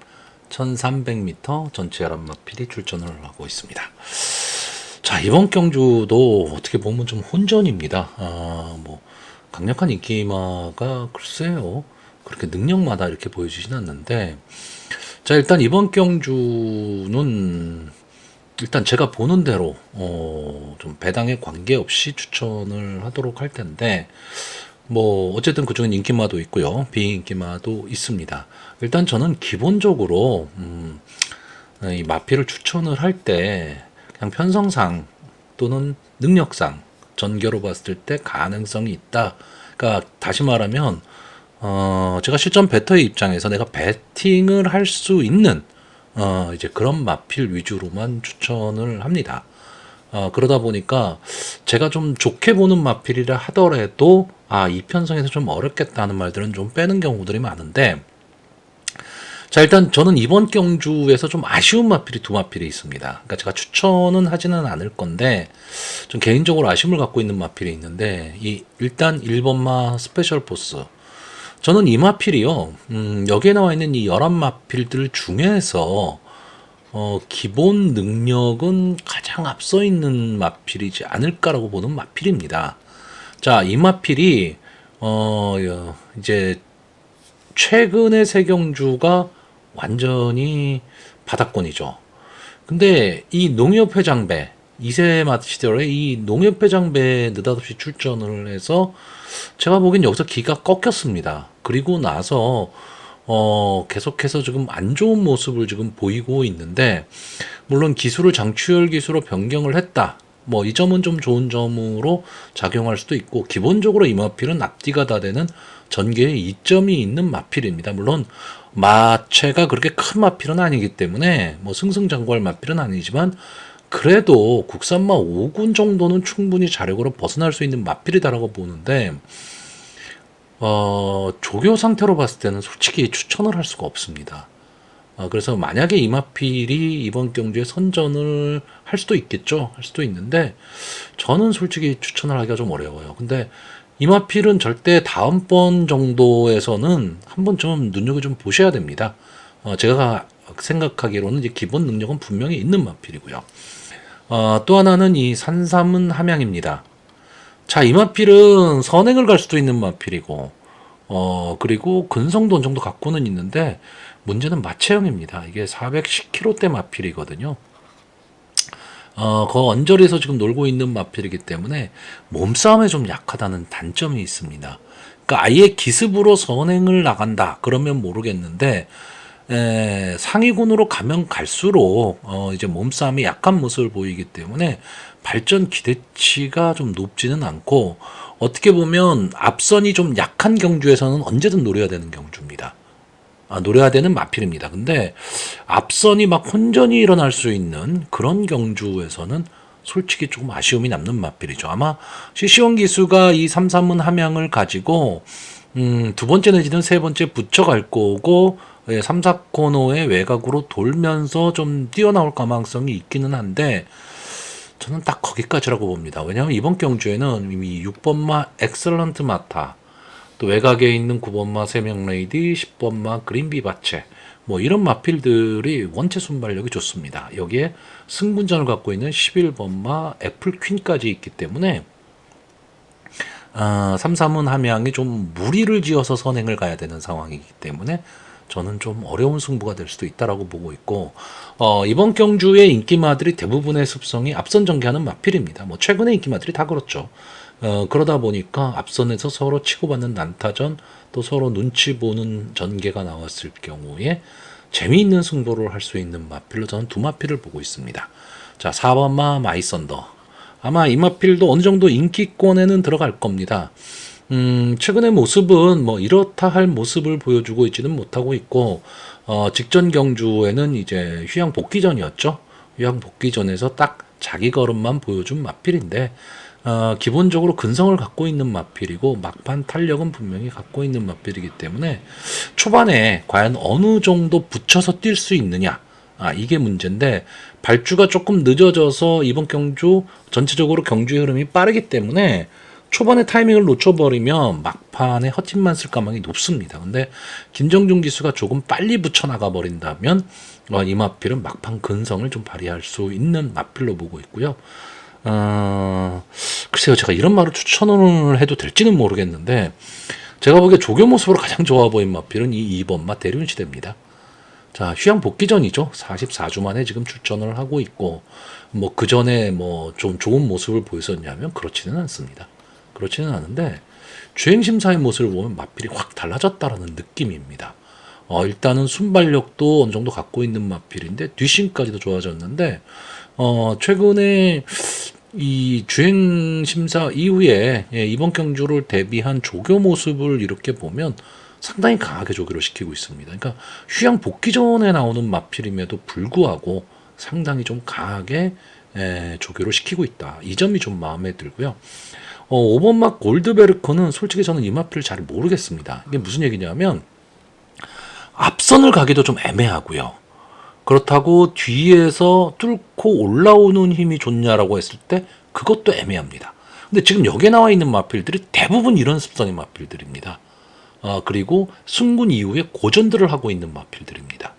1300m 전체 11마필이 출전을 하고 있습니다. 자, 이번 경주도 어떻게 보면 좀 혼전입니다. 뭐 강력한 인기마가 글쎄요. 그렇게 능력마다 이렇게 보여지진 않는데 자, 일단 이번 경주는 일단 제가 보는 대로 좀 배당에 관계없이 추천을 하도록 할 텐데 뭐 어쨌든 그중엔 인기마도 있고요 비인기마도 있습니다. 일단 저는 기본적으로 이 마피를 추천을 할 때 그냥 편성상 또는 능력상 전개로 봤을 때 가능성이 있다. 그러니까 다시 말하면 제가 실전 배터의 입장에서 내가 배팅을 할 수 있는 이제 그런 마필 위주로만 추천을 합니다. 그러다 보니까 제가 좀 좋게 보는 마필이라 하더라도 이 편성에서 좀 어렵겠다는 말들은 좀 빼는 경우들이 많은데 자 일단 저는 이번 경주에서 좀 아쉬운 마필이 두 마필이 있습니다. 그러니까 제가 추천은 하지는 않을 건데 좀 개인적으로 아쉬움을 갖고 있는 마필이 있는데 일단 1번마 스페셜 포스 저는 이 마필이요 여기에 나와 있는 이 11마필들 중에서 기본 능력은 가장 앞서 있는 마필이지 않을까라고 보는 마필입니다. 자, 이 마필이 이제 최근의 세 경주가 완전히 바닥권이죠. 근데 이 농협회장배 2세 시절에 이 농협회장배에 느닷없이 출전을 해서 제가 보기엔 여기서 기가 꺾였습니다. 그리고 나서 계속해서 지금 안 좋은 모습을 지금 보이고 있는데 물론 기술을 장추열 기술로 변경을 했다. 뭐 이 점은 좀 좋은 점으로 작용할 수도 있고 기본적으로 이 마필은 앞뒤가 다 되는 전개에 이점이 있는 마필입니다. 물론 마체가 그렇게 큰 마필은 아니기 때문에 뭐 승승장구할 마필은 아니지만 그래도 국산마 5군 정도는 충분히 자력으로 벗어날 수 있는 마필이다라고 보는데 조교 상태로 봤을 때는 솔직히 추천을 할 수가 없습니다. 그래서 만약에 이마필이 이번 경주에 선전을 할 수도 있겠죠. 할 수도 있는데 저는 솔직히 추천을 하기가 좀 어려워요. 근데 이마필은 절대 다음번 정도에서는 한번 좀 눈여겨 좀 보셔야 됩니다. 제가 생각하기로는 이제 기본 능력은 분명히 있는 마필이고요. 또 하나는 이 산삼은 함양입니다. 자, 이 마필은 선행을 갈 수도 있는 마필이고, 그리고 근성도 어느 정도 갖고는 있는데, 문제는 마체형입니다. 이게 410kg대 마필이거든요. 그 언저리에서 지금 놀고 있는 마필이기 때문에 몸싸움에 좀 약하다는 단점이 있습니다. 그러니까 아예 기습으로 선행을 나간다. 그러면 모르겠는데, 상위군으로 가면 갈수록 이제 몸싸움이 약한 모습을 보이기 때문에 발전 기대치가 좀 높지는 않고 어떻게 보면 앞선이 좀 약한 경주에서는 언제든 노려야 되는 경주입니다. 노려야 되는 마필입니다. 근데 앞선이 막 혼전이 일어날 수 있는 그런 경주에서는 솔직히 조금 아쉬움이 남는 마필이죠. 아마 시시원 기수가 이 3-3은 함양을 가지고 두 번째 내지는 세 번째 붙여갈 거고 3, 4코너의 외곽으로 돌면서 좀 뛰어나올 가능성이 있기는 한데 저는 딱 거기까지라고 봅니다. 왜냐하면 이번 경주에는 이미 6번마 엑셀런트 마타 또 외곽에 있는 9번마 세명레이디, 10번마 그린비바체, 뭐 이런 마필들이 원체 순발력이 좋습니다. 여기에 승분전을 갖고 있는 11번마 애플퀸까지 있기 때문에 3-3은 함양이 좀 무리를 지어서 선행을 가야 되는 상황이기 때문에 저는 좀 어려운 승부가 될 수도 있다라고 보고 있고, 이번 경주의 인기마들이 대부분의 습성이 앞선 전개하는 마필입니다. 뭐 최근의 인기마들이 다 그렇죠. 그러다 보니까 앞선에서 서로 치고받는 난타전, 또 서로 눈치 보는 전개가 나왔을 경우에 재미있는 승부를 할 수 있는 마필로 저는 두 마필을 보고 있습니다. 자, 4번마 마이썬더. 아마 이 마필도 어느 정도 인기권에는 들어갈 겁니다. 최근의 모습은 뭐 이렇다 할 모습을 보여주고 있지는 못하고 있고, 직전 경주에는 이제 휴양 복귀전이었죠. 휴양 복귀전에서 딱 자기 걸음만 보여준 마필인데, 기본적으로 근성을 갖고 있는 마필이고 막판 탄력은 분명히 갖고 있는 마필이기 때문에 초반에 과연 어느 정도 붙여서 뛸 수 있느냐, 이게 문제인데, 발주가 조금 늦어져서 이번 경주 전체적으로 경주의 흐름이 빠르기 때문에 초반에 타이밍을 놓쳐버리면 막판에 헛짐만 쓸 가망이 높습니다. 근데 김정준 기수가 조금 빨리 붙여나가 버린다면 이 마필은 막판 근성을 좀 발휘할 수 있는 마필로 보고 있고요. 글쎄요, 제가 이런 말을 추천을 해도 될지는 모르겠는데, 제가 보기에 조교 모습으로 가장 좋아 보인 마필은 이 2번마 대륜시대입니다. 자, 휴양 복귀전이죠. 44주 만에 지금 출전을 하고 있고, 뭐 그 전에 뭐 좀 좋은 모습을 보였었냐면 그렇지는 않습니다. 그렇지는 않은데 주행심사의 모습을 보면 마필이 확 달라졌다라는 느낌입니다. 일단은 순발력도 어느 정도 갖고 있는 마필인데 뒷심까지도 좋아졌는데, 최근에 이 주행심사 이후에 이번 경주를 대비한 조교 모습을 이렇게 보면 상당히 강하게 조교를 시키고 있습니다. 그러니까 휴양 복귀 전에 나오는 마필임에도 불구하고 상당히 좀 강하게 조교를 시키고 있다. 이 점이 좀 마음에 들고요. 5번마 골드베르크는 솔직히 저는 이 마필을 잘 모르겠습니다. 이게 무슨 얘기냐면 앞선을 가기도 좀 애매하고요. 그렇다고 뒤에서 뚫고 올라오는 힘이 좋냐라고 했을 때 그것도 애매합니다. 근데 지금 여기에 나와 있는 마필들이 대부분 이런 습성의 마필들입니다. 그리고 승군 이후에 고전들을 하고 있는 마필들입니다.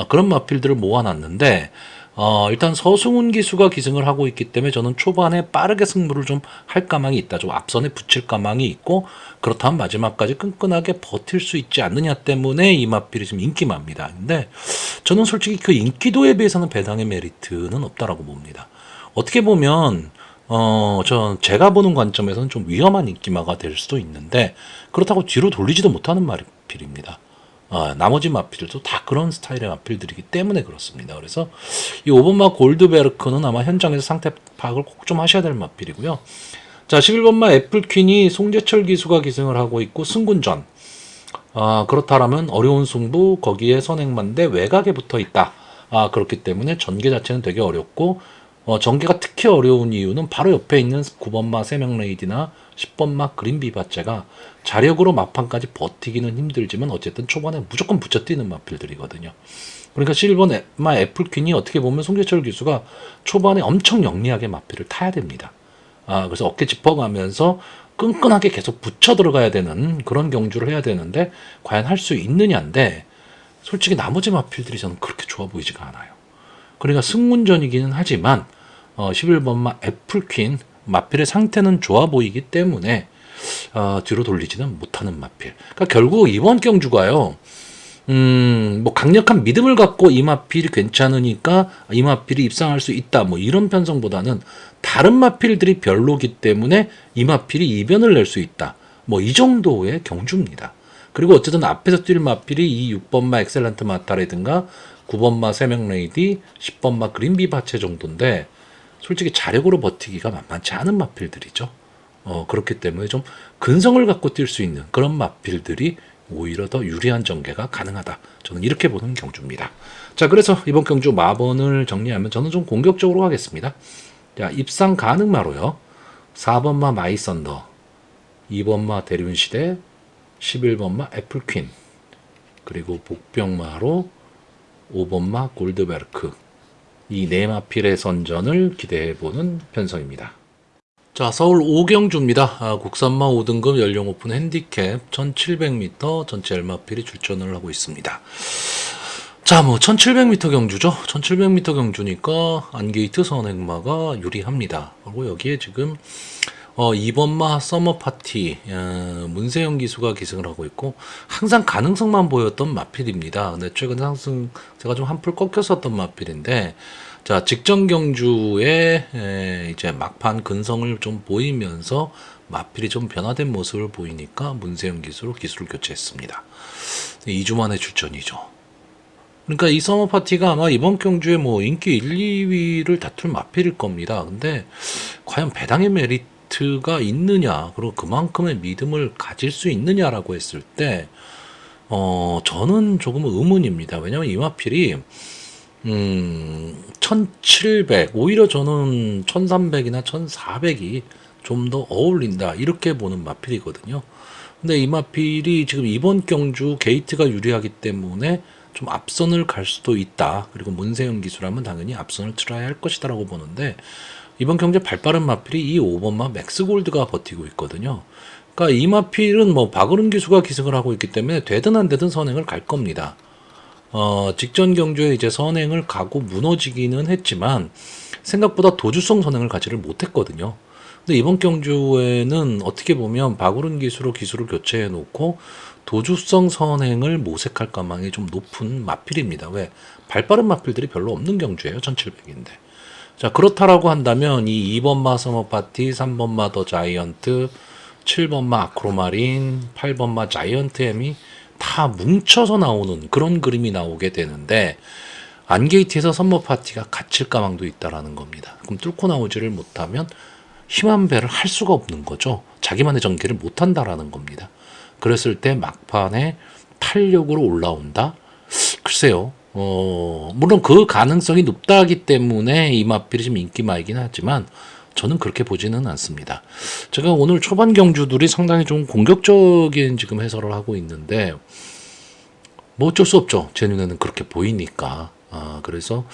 그런 마필들을 모아놨는데, 일단 서승훈 기수가 기승을 하고 있기 때문에 저는 초반에 빠르게 승부를 좀 할 가망이 있다. 좀 앞선에 붙일 가망이 있고, 그렇다면 마지막까지 끈끈하게 버틸 수 있지 않느냐 때문에 이 마필이 지금 인기마입니다. 근데 저는 솔직히 그 인기도에 비해서는 배당의 메리트는 없다라고 봅니다. 어떻게 보면 제가 보는 관점에서는 좀 위험한 인기마가 될 수도 있는데, 그렇다고 뒤로 돌리지도 못하는 마필입니다. 나머지 마필들도 다 그런 스타일의 마필들이기 때문에 그렇습니다. 그래서 이 5번마 골드베르크는 아마 현장에서 상태 파악을 꼭 좀 하셔야 될 마필이고요. 자, 11번마 애플퀸이 송재철 기수가 기승을 하고 있고 승군전. 그렇다라면 어려운 승부, 거기에 선행만대 외곽에 붙어 있다. 그렇기 때문에 전개 자체는 되게 어렵고, 전개가 특히 어려운 이유는 바로 옆에 있는 9번마 세명레이디나 10번마 그린비바체가 자력으로 막판까지 버티기는 힘들지만 어쨌든 초반에 무조건 붙여뛰는 마필들이거든요. 그러니까 11번마 애플퀸이 어떻게 보면 송재철 기수가 초반에 엄청 영리하게 마필을 타야 됩니다. 그래서 어깨 짚어가면서 끈끈하게 계속 붙여 들어가야 되는 그런 경주를 해야 되는데 과연 할 수 있느냐인데, 솔직히 나머지 마필들이 저는 그렇게 좋아 보이지가 않아요. 그러니까 승문전이기는 하지만 11번마 애플퀸 마필의 상태는 좋아 보이기 때문에 뒤로 돌리지는 못하는 마필. 그러니까 결국 이번 경주가요, 뭐 강력한 믿음을 갖고 이 마필이 괜찮으니까 이 마필이 입상할 수 있다, 뭐 이런 편성보다는 다른 마필들이 별로기 때문에 이 마필이 이변을 낼 수 있다, 뭐 이 정도의 경주입니다. 그리고 어쨌든 앞에서 뛸 마필이 이 6번마 엑셀런트 마타라든가 9번마 세명레이디, 10번마 그린비바체 정도인데 솔직히 자력으로 버티기가 만만치 않은 마필들이죠. 그렇기 때문에 좀 근성을 갖고 뛸 수 있는 그런 마필들이 오히려 더 유리한 전개가 가능하다. 저는 이렇게 보는 경주입니다. 자, 그래서 이번 경주 마번을 정리하면 저는 좀 공격적으로 가겠습니다. 자, 입상 가능마로요. 4번마 마이썬더, 2번마 대륜시대, 11번마 애플퀸, 그리고 복병마로 5번마 골드베르크, 이 네 마필의 선전을 기대해보는 편성입니다. 자, 서울 오경주입니다. 국산마 5등급 연령 오픈 핸디캡 1700m 전체 엘마필이 출전을 하고 있습니다. 자, 1700m 경주죠. 1700m 경주니까 안게이트 선행마가 유리합니다. 그리고 여기에 지금 2번마 서머 파티 문세영 기수가 기승을 하고 있고 항상 가능성만 보였던 마필입니다. 근데 최근 상승 제가 좀 한풀 꺾였었던 마필인데 자 직전 경주에 이제 막판 근성을 좀 보이면서 마필이 좀 변화된 모습을 보이니까 문세영 기수로 기수를 교체했습니다. 2주 만에 출전이죠. 그러니까 이 서머 파티가 아마 이번 경주에 인기 1, 2위를 다툴 마필일 겁니다. 근데 과연 배당의 메리트가 있느냐, 그리고 그만큼의 믿음을 가질 수 있느냐라고 했을 때, 저는 조금 의문입니다. 왜냐면 이 마필이, 1700, 오히려 저는 1300이나 1400이 좀 더 어울린다. 이렇게 보는 마필이거든요. 근데 이 마필이 지금 이번 경주 게이트가 유리하기 때문에 좀 앞선을 갈 수도 있다. 그리고 문세영 기수라면 당연히 앞선을 틀어야 할 것이다라고 보는데 이번 경제 발빠른 마필이 이 5번마 맥스골드가 버티고 있거든요. 그러니까 이 마필은 박으른 기수가 기승을 하고 있기 때문에 되든 안 되든 선행을 갈 겁니다. 직전 경주에 이제 선행을 가고 무너지기는 했지만 생각보다 도주성 선행을 가지를 못했거든요. 근데 이번 경주에는 어떻게 보면 박으른 기수로 기수를 교체해 놓고 도주성 선행을 모색할 가망이 좀 높은 마필입니다. 왜? 발빠른 마필들이 별로 없는 경주예요. 1700인데. 자, 그렇다라고 한다면 이 2번마 서머 파티, 3번마 더 자이언트, 7번마 아크로마린, 8번마 자이언트 M이 다 뭉쳐서 나오는 그런 그림이 나오게 되는데 안게이트에서 서머 파티가 갇힐 가망도 있다라는 겁니다. 그럼 뚫고 나오지를 못하면 힘한 배를 할 수가 없는 거죠. 자기만의 전개를 못한다라는 겁니다. 그랬을 때 막판에 탄력으로 올라온다? 글쎄요. 물론 그 가능성이 높다기 때문에 이 마필이 좀 인기마이긴 하지만 저는 그렇게 보지는 않습니다. 제가 오늘 초반 경주들이 상당히 좀 공격적인 지금 해설을 하고 있는데 어쩔 수 없죠. 제 눈에는 그렇게 보이니까. 그래서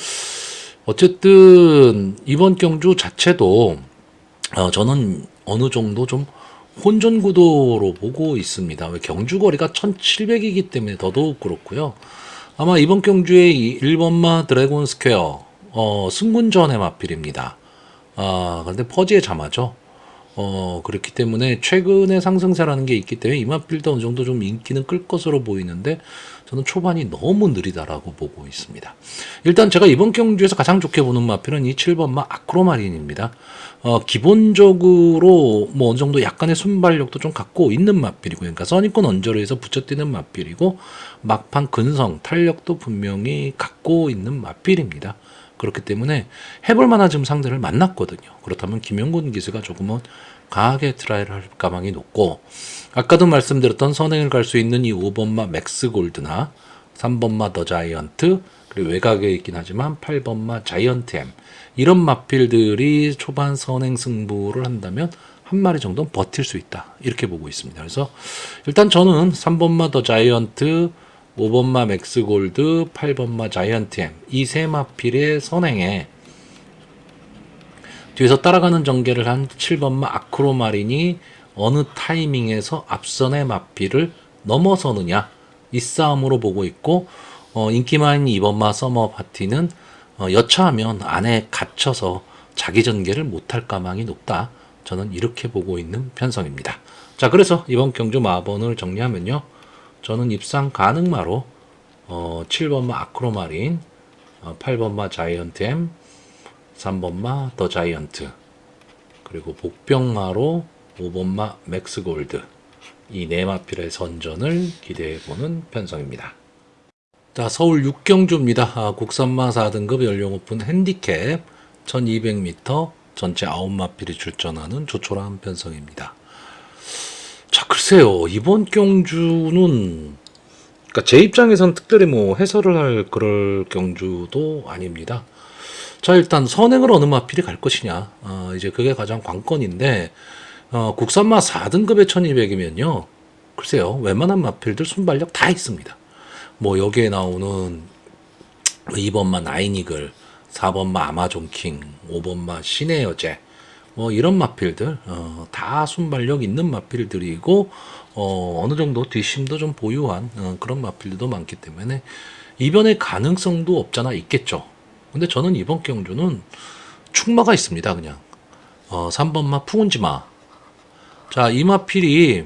어쨌든 이번 경주 자체도 저는 어느 정도 좀 혼전 구도로 보고 있습니다. 왜 경주 거리가 1700이기 때문에 더더욱 그렇고요. 아마 이번 경주에 1번마 드래곤 스퀘어 승군전의 마필입니다. 그런데 퍼지의 자마죠. 그렇기 때문에 최근에 상승세라는 게 있기 때문에 이 마필도 어느 정도 좀 인기는 끌 것으로 보이는데 저는 초반이 너무 느리다라고 보고 있습니다. 일단 제가 이번 경주에서 가장 좋게 보는 마필은 이 7번마 아크로마린입니다. 기본적으로 어느 정도 약간의 순발력도 좀 갖고 있는 마필이고, 그러니까 선입권 언저리에서 붙여뛰는 마필이고 막판 근성, 탄력도 분명히 갖고 있는 마필입니다. 그렇기 때문에 해볼 만한 지금 상대를 만났거든요. 그렇다면 김영곤 기수가 조금은 강하게 트라이를 할 가망이 높고, 아까도 말씀드렸던 선행을 갈 수 있는 이 5번마 맥스골드나 3번마 더 자이언트, 그리고 외곽에 있긴 하지만 8번마 자이언트 M, 이런 마필들이 초반 선행 승부를 한다면 한 마리 정도는 버틸 수 있다, 이렇게 보고 있습니다. 그래서 일단 저는 3번마 더 자이언트, 5번마 맥스골드, 8번마 자이언트 M, 이 세 마필의 선행에 뒤에서 따라가는 전개를 한 7번마 아크로마린이 어느 타이밍에서 앞선의 마필을 넘어서느냐, 이 싸움으로 보고 있고, 인기마인 2번마 서머 파티는 여차하면 안에 갇혀서 자기 전개를 못할 가망이 높다. 저는 이렇게 보고 있는 편성입니다. 자, 그래서 이번 경주 마번을 정리하면요, 저는 입상 가능마로 7번마 아크로마린, 8번마 자이언트 M, 3번마 더 자이언트, 그리고 복병마로 5번마 맥스골드, 이 네 마필의 선전을 기대해보는 편성입니다. 자, 서울 6경주입니다. 국산마 4등급 연령 오픈 핸디캡 1200m 전체 9마필이 출전하는 조촐한 편성입니다. 자, 글쎄요, 이번 경주는 그러니까 제 입장에선 특별히 해설을 할 그럴 경주도 아닙니다. 자, 일단 선행을 어느 마필이 갈 것이냐, 이제 그게 가장 관건인데, 국산마 4등급의 1200이면요, 글쎄요, 웬만한 마필들 순발력 다 있습니다. 여기에 나오는 2번마 나인이글, 4번마 아마존킹, 5번마 신의 여제, 뭐 이런 마필들 다 순발력 있는 마필들이고 어느 정도 뒷심도 좀 보유한 그런 마필들도 많기 때문에 이변의 가능성도 없잖아 있겠죠. 근데 저는 이번 경주는 충마가 있습니다. 그냥 3번마 푸은지마. 자, 이 마필이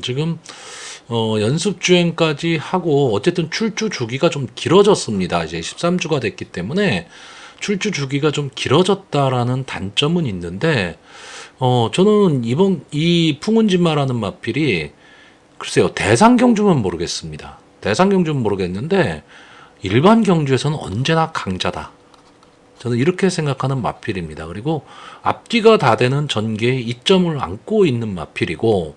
지금 연습 주행까지 하고 어쨌든 출주 주기가 좀 길어졌습니다. 이제 13주가 됐기 때문에 출주 주기가 좀 길어졌다라는 단점은 있는데 저는 이번 이 풍운지마라는 마필이 글쎄요 대상 경주면 모르겠습니다. 대상 경주는 모르겠는데 일반 경주에서는 언제나 강자다. 저는 이렇게 생각하는 마필입니다. 그리고 앞뒤가 다 되는 전개에 이점을 안고 있는 마필이고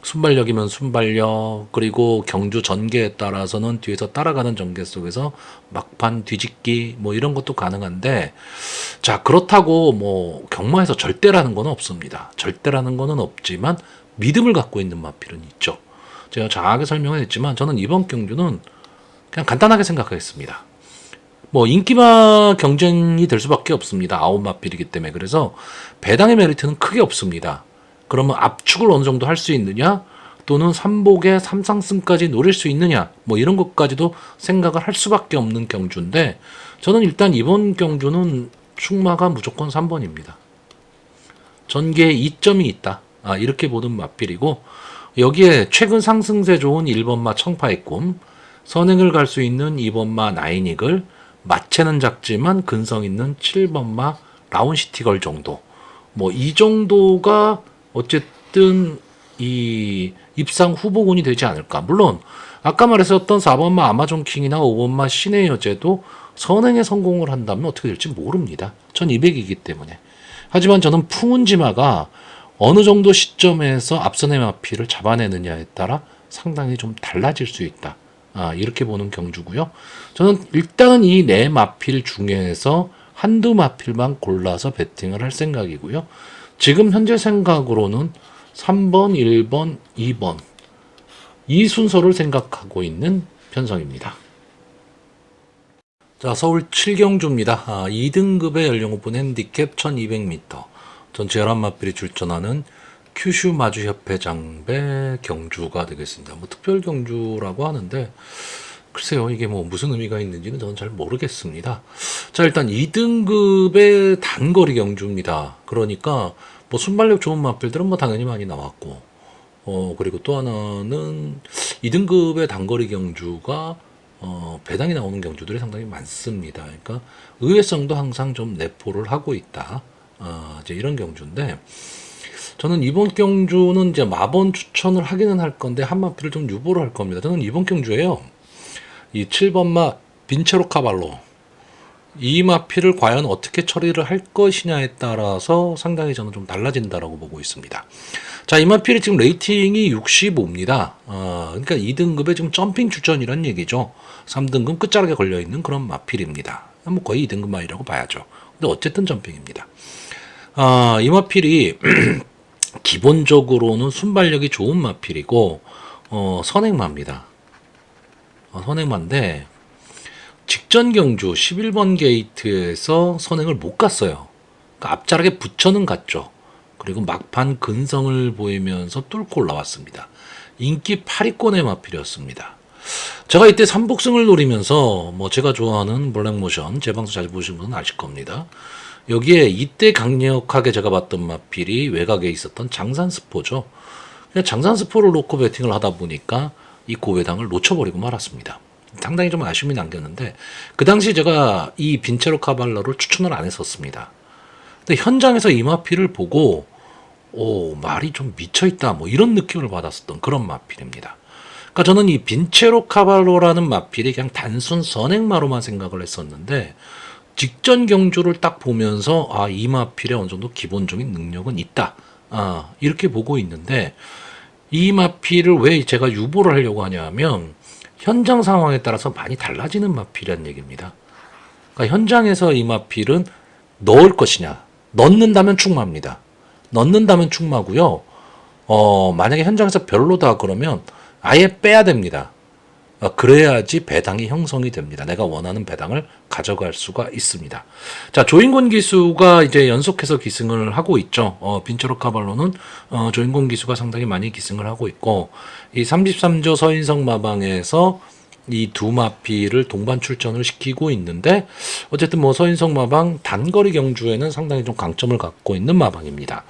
순발력이면 순발력 그리고 경주 전개에 따라서는 뒤에서 따라가는 전개 속에서 막판 뒤집기 뭐 이런 것도 가능한데 자 그렇다고 뭐 경마에서 절대라는 건 없습니다. 절대라는 거는 없지만 믿음을 갖고 있는 마필은 있죠. 제가 장하게 설명을 했지만 저는 이번 경주는 그냥 간단하게 생각하겠습니다. 뭐 인기마 경쟁이 될 수밖에 없습니다. 9마필이기 때문에. 그래서 배당의 메리트는 크게 없습니다. 그러면 압축을 어느 정도 할 수 있느냐 또는 삼복의 3상승까지 노릴 수 있느냐 뭐 이런 것까지도 생각을 할 수밖에 없는 경주인데 저는 일단 이번 경주는 충마가 무조건 3번입니다. 전개에 이점이 있다. 이렇게 보는 마필이고 여기에 최근 상승세 좋은 1번마 청파의 꿈 선행을 갈 수 있는 2번마 나인이글 마체는 작지만 근성 있는 7번마 라운시티걸 정도. 뭐 이 정도가 어쨌든 이 입상 후보군이 되지 않을까. 물론 아까 말했었던 4번마 아마존킹이나 5번마 신의 여제도 선행에 성공을 한다면 어떻게 될지 모릅니다. 1200이기 때문에. 하지만 저는 풍운지마가 어느 정도 시점에서 앞선의 마필을 잡아내느냐에 따라 상당히 좀 달라질 수 있다. 이렇게 보는 경주고요. 저는 일단은 이 네 마필 중에서 한두 마필만 골라서 베팅을 할 생각이고요. 지금 현재 생각으로는 3번, 1번, 2번 이 순서를 생각하고 있는 편성입니다. 자, 서울 7경주입니다. 2등급의 연령 오픈 핸디캡 1200m 전체 11마필이 출전하는 큐슈 마주협회 장배 경주가 되겠습니다. 뭐 특별 경주라고 하는데 글쎄요 이게 뭐 무슨 의미가 있는지는 저는 잘 모르겠습니다. 자 일단 2등급의 단거리 경주입니다. 그러니까 뭐 순발력 좋은 마필들은 뭐 당연히 많이 나왔고 그리고 또 하나는 2등급의 단거리 경주가 배당이 나오는 경주들이 상당히 많습니다. 그러니까 의외성도 항상 좀 내포를 하고 있다. 이제 이런 경주인데 저는 이번 경주는 이제 마번 추천을 하기는 할 건데 한 마필을 좀 유보를 할 겁니다. 저는 이번 경주에요. 이 7번마 빈체로 카발로 이 마필을 과연 어떻게 처리를 할 것이냐에 따라서 상당히 저는 좀 달라진다라고 보고 있습니다. 자, 이 마필이 지금 레이팅이 65입니다. 그러니까 2등급에 지금 점핑 추천이란 얘기죠. 3등급 끝자락에 걸려있는 그런 마필입니다. 뭐 거의 2등급 마이라고 봐야죠. 근데 어쨌든 점핑입니다. 이 마필이 기본적으로는 순발력이 좋은 마필이고 선행마입니다. 선행마인데 직전 경주 11번 게이트에서 선행을 못 갔어요. 그러니까 앞자락에 붙여는 갔죠. 그리고 막판 근성을 보이면서 뚫고 올라왔습니다. 인기 8위권의 마필이었습니다. 제가 이때 3복승을 노리면서 뭐 제가 좋아하는 블랙모션 제 방송 자주 보시는 분은 아실 겁니다. 여기에 이때 강력하게 제가 봤던 마필이 외곽에 있었던 장산스포죠. 그냥 장산스포를 놓고 배팅을 하다 보니까 이 고배당을 놓쳐버리고 말았습니다. 상당히 좀 아쉬움이 남겼는데 그 당시 제가 이 빈체로 카발러를 추천을 안 했었습니다. 근데 현장에서 이 마필을 보고 말이 좀 미쳐있다 뭐 이런 느낌을 받았었던 그런 마필입니다. 그러니까 저는 이 빈체로 카발로라는 마필이 그냥 단순 선행마로만 생각을 했었는데 직전 경주를 딱 보면서 이 마필에 어느 정도 기본적인 능력은 있다. 이렇게 보고 있는데 이 마필을 왜 제가 유보를 하려고 하냐면 현장 상황에 따라서 많이 달라지는 마필이라는 얘기입니다. 그러니까 현장에서 이 마필은 넣을 것이냐 넣는다면 충마입니다. 넣는다면 충마고요. 만약에 현장에서 별로다 그러면 아예 빼야 됩니다. 그래야지 배당이 형성이 됩니다. 내가 원하는 배당을 가져갈 수가 있습니다. 자, 조인권 기수가 이제 연속해서 기승을 하고 있죠. 빈체로 카발로는 조인권 기수가 상당히 많이 기승을 하고 있고, 이 33조 서인성 마방에서 이 두 마필을 동반 출전을 시키고 있는데, 어쨌든 뭐 서인성 마방 단거리 경주에는 상당히 좀 강점을 갖고 있는 마방입니다.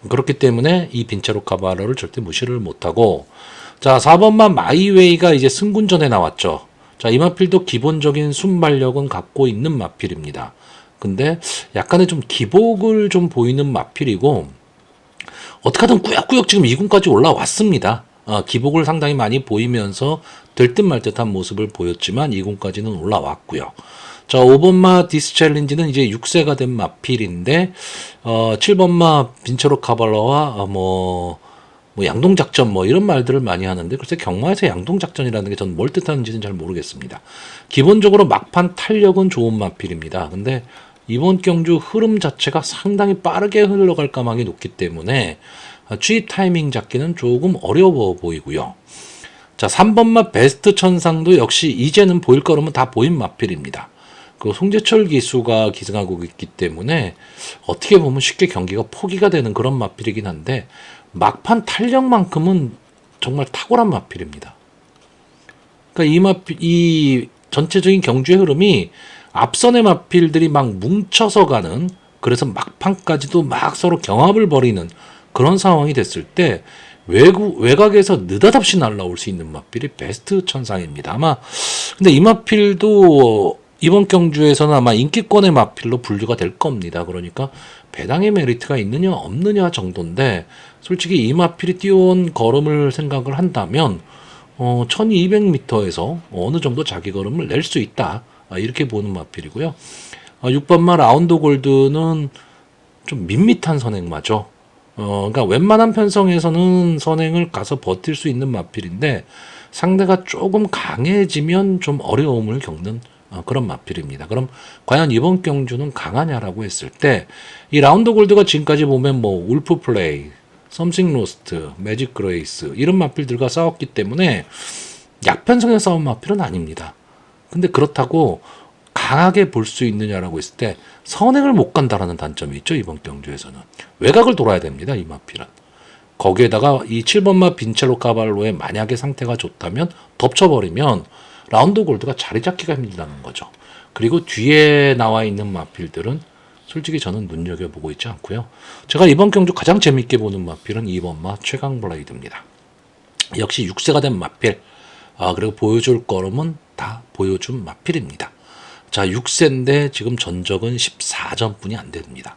그렇기 때문에 이 빈체로 카발로를 절대 무시를 못하고, 자, 4번만 마이웨이가 이제 승군전에 나왔죠. 자, 이 마필도 기본적인 순발력은 갖고 있는 마필입니다. 근데 약간의 좀 기복을 좀 보이는 마필이고, 어떻게든 꾸역꾸역 지금 2군까지 올라왔습니다. 기복을 상당히 많이 보이면서 될 듯 말 듯한 모습을 보였지만 2군까지는 올라왔고요. 자, 5번마 디스챌린지는 이제 6세가 된 마필인데, 7번마 빈체로 카발로와 뭐 양동작전 이런 말들을 많이 하는데, 글쎄 경마에서 양동작전이라는 게 전 뭘 뜻하는지는 잘 모르겠습니다. 기본적으로 막판 탄력은 좋은 마필입니다. 근데 이번 경주 흐름 자체가 상당히 빠르게 흘러갈 가망이 높기 때문에 취입 타이밍 잡기는 조금 어려워 보이고요. 자, 3번마 베스트 천상도 역시 이제는 보일 거라면 다 보인 마필입니다. 그 송재철 기수가 기승하고 있기 때문에 어떻게 보면 쉽게 경기가 포기가 되는 그런 마필이긴 한데, 막판 탄력만큼은 정말 탁월한 마필입니다. 그러니까 이 전체적인 경주의 흐름이 앞선의 마필들이 막 뭉쳐서 가는, 그래서 막판까지도 막 서로 경합을 벌이는 그런 상황이 됐을 때 외곽에서 느닷없이 날라올 수 있는 마필이 베스트 천상입니다. 아마 근데 이 마필도 이번 경주에서는 아마 인기권의 마필로 분류가 될 겁니다. 그러니까 배당의 메리트가 있느냐 없느냐 정도인데, 솔직히 이 마필이 뛰어온 걸음을 생각을 한다면 1200m에서 어느 정도 자기 걸음을 낼 수 있다, 이렇게 보는 마필이고요. 6번마 라운드 골드는 좀 밋밋한 선행마죠. 그러니까 웬만한 편성에서는 선행을 가서 버틸 수 있는 마필인데, 상대가 조금 강해지면 좀 어려움을 겪는 그런 마필입니다. 그럼 과연 이번 경주는 강하냐라고 했을 때, 이 라운드 골드가 지금까지 보면 뭐 울프 플레이, 썸씽 로스트, 매직 그레이스 이런 마필들과 싸웠기 때문에 약편성에 싸운 마필은 아닙니다. 근데 그렇다고 강하게 볼 수 있느냐라고 했을 때 선행을 못 간다라는 단점이 있죠. 이번 경주에서는 외곽을 돌아야 됩니다. 이 마필은. 거기에다가 이 7번마 빈체로 카발로의 만약에 상태가 좋다면 덮쳐버리면 라운드 골드가 자리 잡기가 힘들다는 거죠. 그리고 뒤에 나와 있는 마필들은 솔직히 저는 눈여겨보고 있지 않고요. 제가 이번 경주 가장 재밌게 보는 마필은 2번마 최강 블레이드입니다. 역시 6세가 된 마필, 그리고 보여줄 걸음은 다 보여준 마필입니다. 자, 6세인데 지금 전적은 14점뿐이 안 됩니다.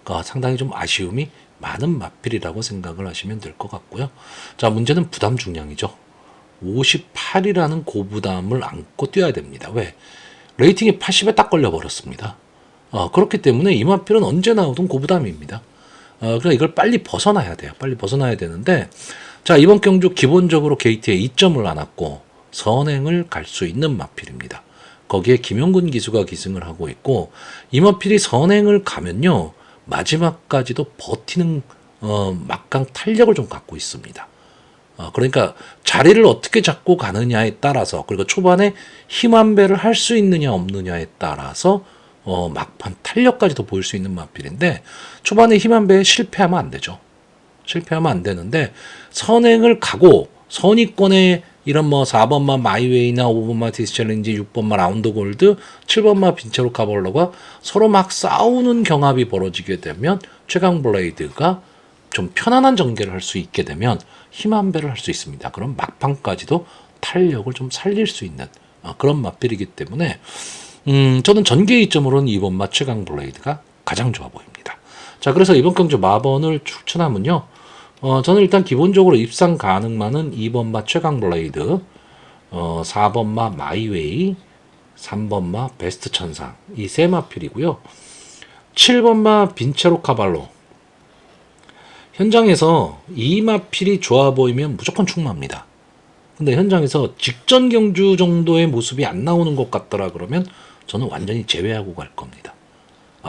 그러니까 상당히 좀 아쉬움이 많은 마필이라고 생각을 하시면 될 것 같고요. 자, 문제는 부담 중량이죠. 58이라는 고부담을 안고 뛰어야 됩니다. 왜? 레이팅이 80에 딱 걸려버렸습니다. 그렇기 때문에 이 마필은 언제 나오든 고부담입니다. 그러니까 이걸 빨리 벗어나야 돼요. 빨리 벗어나야 되는데, 자, 이번 경주 기본적으로 게이트에 2점을 안았고 선행을 갈 수 있는 마필입니다. 거기에 김용근 기수가 기승을 하고 있고, 이 마필이 선행을 가면요 마지막까지도 버티는 막강 탄력을 좀 갖고 있습니다. 그러니까 자리를 어떻게 잡고 가느냐에 따라서, 그리고 초반에 힘 한 배를 할 수 있느냐 없느냐에 따라서 막판 탄력까지도 보일 수 있는 마필인데, 초반에 힘 한 배에 실패하면 안 되죠. 실패하면 안 되는데, 선행을 가고 선의권에 이런 뭐 4번마 마이웨이나 5번마 디스챌린지, 6번마 라운드 골드, 7번마 빈체로 카발로가 서로 막 싸우는 경합이 벌어지게 되면 최강 블레이드가 좀 편안한 전개를 할 수 있게 되면 힘 한 배를 할 수 있습니다. 그럼 막판까지도 탄력을 좀 살릴 수 있는 그런 마필이기 때문에 저는 전개 이점으로는 2번마 최강 블레이드가 가장 좋아 보입니다. 자, 그래서 이번 경주 마번을 추천하면요, 저는 일단 기본적으로 입상 가능만은 2번마 최강 블레이드, 4번마 마이웨이, 3번마 베스트 천상, 이 세 마필이고요. 7번마 빈체로 카발로, 현장에서 이 마필이 좋아 보이면 무조건 충마입니다. 근데 현장에서 직전 경주 정도의 모습이 안 나오는 것 같더라 그러면 저는 완전히 제외하고 갈 겁니다.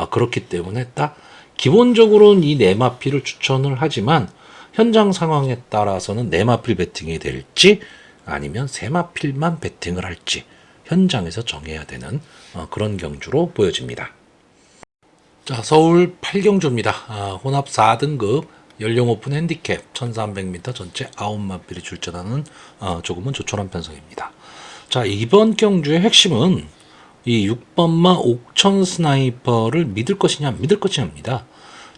그렇기 때문에 딱 기본적으로는 이 네 마필을 추천을 하지만 현장 상황에 따라서는 네 마필 배팅이 될지 아니면 세 마필만 배팅을 할지 현장에서 정해야 되는 그런 경주로 보여집니다. 자, 서울 8경주입니다. 혼합 4등급 연령 오픈 핸디캡 1300m 전체 9마필이 출전하는 조금은 조촐한 편성입니다. 자, 이번 경주의 핵심은 이 6번마 옥천 스나이퍼를 믿을 것이냐 안 믿을 것이냐입니다.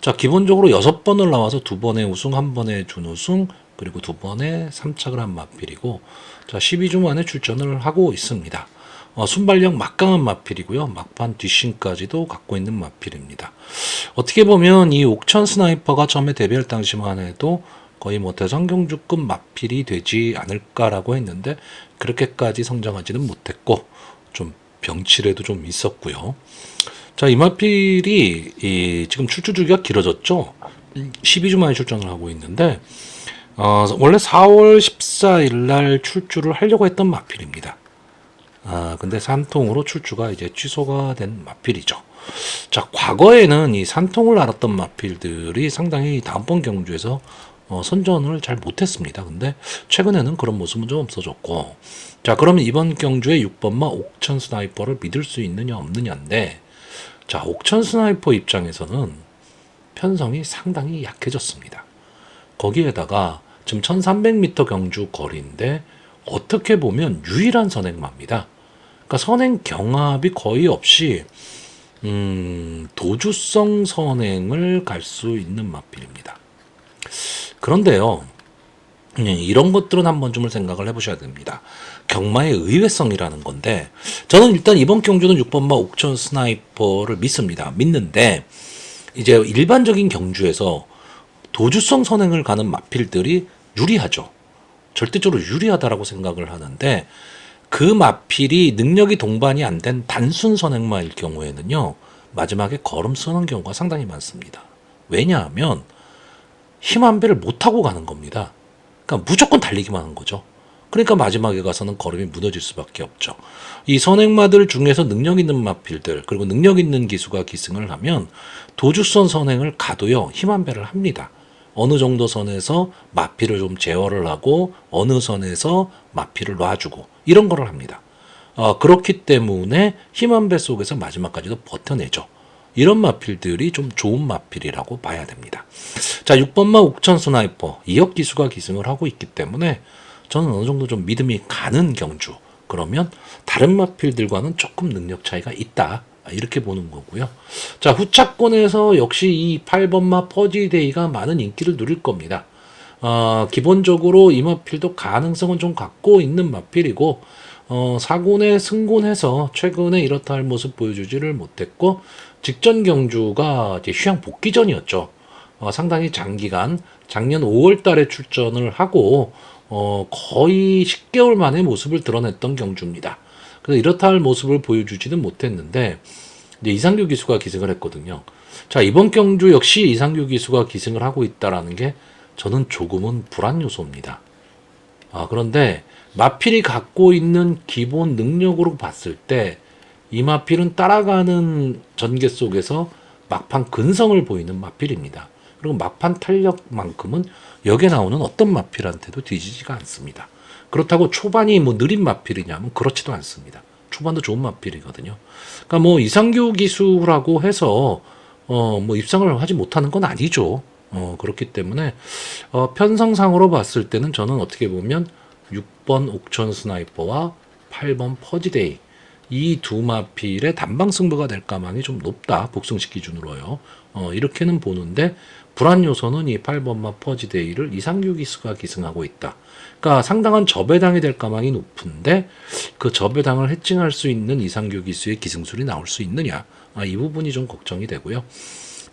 자, 기본적으로 6번을 나와서 2번의 우승, 1번의 준우승, 그리고 2번의 3착을 한 마필이고, 자, 12주 만에 출전을 하고 있습니다. 순발력 막강한 마필이고요. 막판 뒷심까지도 갖고 있는 마필입니다. 어떻게 보면 이 옥천 스나이퍼가 처음에 데뷔할 당시만 해도 거의 뭐 대성경주급 마필이 되지 않을까라고 했는데 그렇게까지 성장하지는 못했고 좀 병치레도 좀 있었고요. 자, 이 마필이 지금 출주 주기가 길어졌죠. 12주 만에 출전을 하고 있는데 원래 4월 14일 날 출주를 하려고 했던 마필입니다. 근데 산통으로 출주가 이제 취소가 된 마필이죠. 자, 과거에는 이 산통을 앓았던 마필들이 상당히 다음번 경주에서 선전을 잘 못했습니다. 근데 최근에는 그런 모습은 좀 없어졌고, 자, 그러면 이번 경주에 6번마 옥천 스나이퍼를 믿을 수 있느냐 없느냐인데, 자, 옥천 스나이퍼 입장에서는 편성이 상당히 약해졌습니다. 거기에다가 지금 1300m 경주 거리인데 어떻게 보면 유일한 선행마입니다. 그러니까 선행 경합이 거의 없이 도주성 선행을 갈 수 있는 마필입니다. 그런데요, 이런 것들은 한 번쯤을 생각을 해보셔야 됩니다. 경마의 의외성이라는 건데, 저는 일단 이번 경주는 6번마 옥천 스나이퍼를 믿습니다. 믿는데 이제 일반적인 경주에서 도주성 선행을 가는 마필들이 유리하죠. 절대적으로 유리하다라고 생각을 하는데, 그 마필이 능력이 동반이 안 된 단순 선행마일 경우에는요, 마지막에 걸음 쓰는 경우가 상당히 많습니다. 왜냐하면 힘 한 배를 못 타고 가는 겁니다. 그러니까 무조건 달리기만 하는 거죠. 그러니까 마지막에 가서는 걸음이 무너질 수밖에 없죠. 이 선행마들 중에서 능력 있는 마필들, 그리고 능력 있는 기수가 기승을 하면 도주선 선행을 가도요, 힘 한 배를 합니다. 어느 정도 선에서 마필을 좀 제어를 하고 어느 선에서 마필을 놔주고 이런 거를 합니다. 그렇기 때문에 힘 한 배 속에서 마지막까지도 버텨내죠. 이런 마필들이 좀 좋은 마필이라고 봐야 됩니다. 자, 6번마 옥천 스나이퍼 2억 기수가 기승을 하고 있기 때문에 저는 어느 정도 좀 믿음이 가는 경주, 그러면 다른 마필들과는 조금 능력 차이가 있다, 이렇게 보는 거고요. 자, 후차권에서 역시 이 8번마 퍼지데이가 많은 인기를 누릴 겁니다. 기본적으로 이 마필도 가능성은 좀 갖고 있는 마필이고, 4군에 승군해서 최근에 이렇다 할 모습 보여주지를 못했고, 직전 경주가 이제 휴양 복귀전이었죠. 상당히 장기간 작년 5월 달에 출전을 하고 거의 10개월 만에 모습을 드러냈던 경주입니다. 그래서 이렇다 할 모습을 보여주지는 못했는데 이제 이상규 기수가 기승을 했거든요. 자, 이번 경주 역시 이상규 기수가 기승을 하고 있다라는 게 저는 조금은 불안 요소입니다. 그런데 마필이 갖고 있는 기본 능력으로 봤을 때 이 마필은 따라가는 전개 속에서 막판 근성을 보이는 마필입니다. 그리고 막판 탄력만큼은 여기에 나오는 어떤 마필한테도 뒤지지가 않습니다. 그렇다고 초반이 뭐 느린 마필이냐면 그렇지도 않습니다. 초반도 좋은 마필이거든요. 그러니까 뭐 이상규 기수라고 해서 뭐 입상을 하지 못하는 건 아니죠. 그렇기 때문에 편성상으로 봤을 때는 저는 어떻게 보면 6번 옥천 스나이퍼와 8번 퍼지데이 이 두 마필의 단방 승부가 될 가망이 좀 높다. 복승식 기준으로요. 이렇게는 보는데 불안 요소는 이 8번마 퍼지데이를 이상규 기수가 기승하고 있다. 그러니까 상당한 저배당이 될 가망이 높은데 그 저배당을 해칭할 수 있는 이상규 기수의 기승술이 나올 수 있느냐. 이 부분이 좀 걱정이 되고요.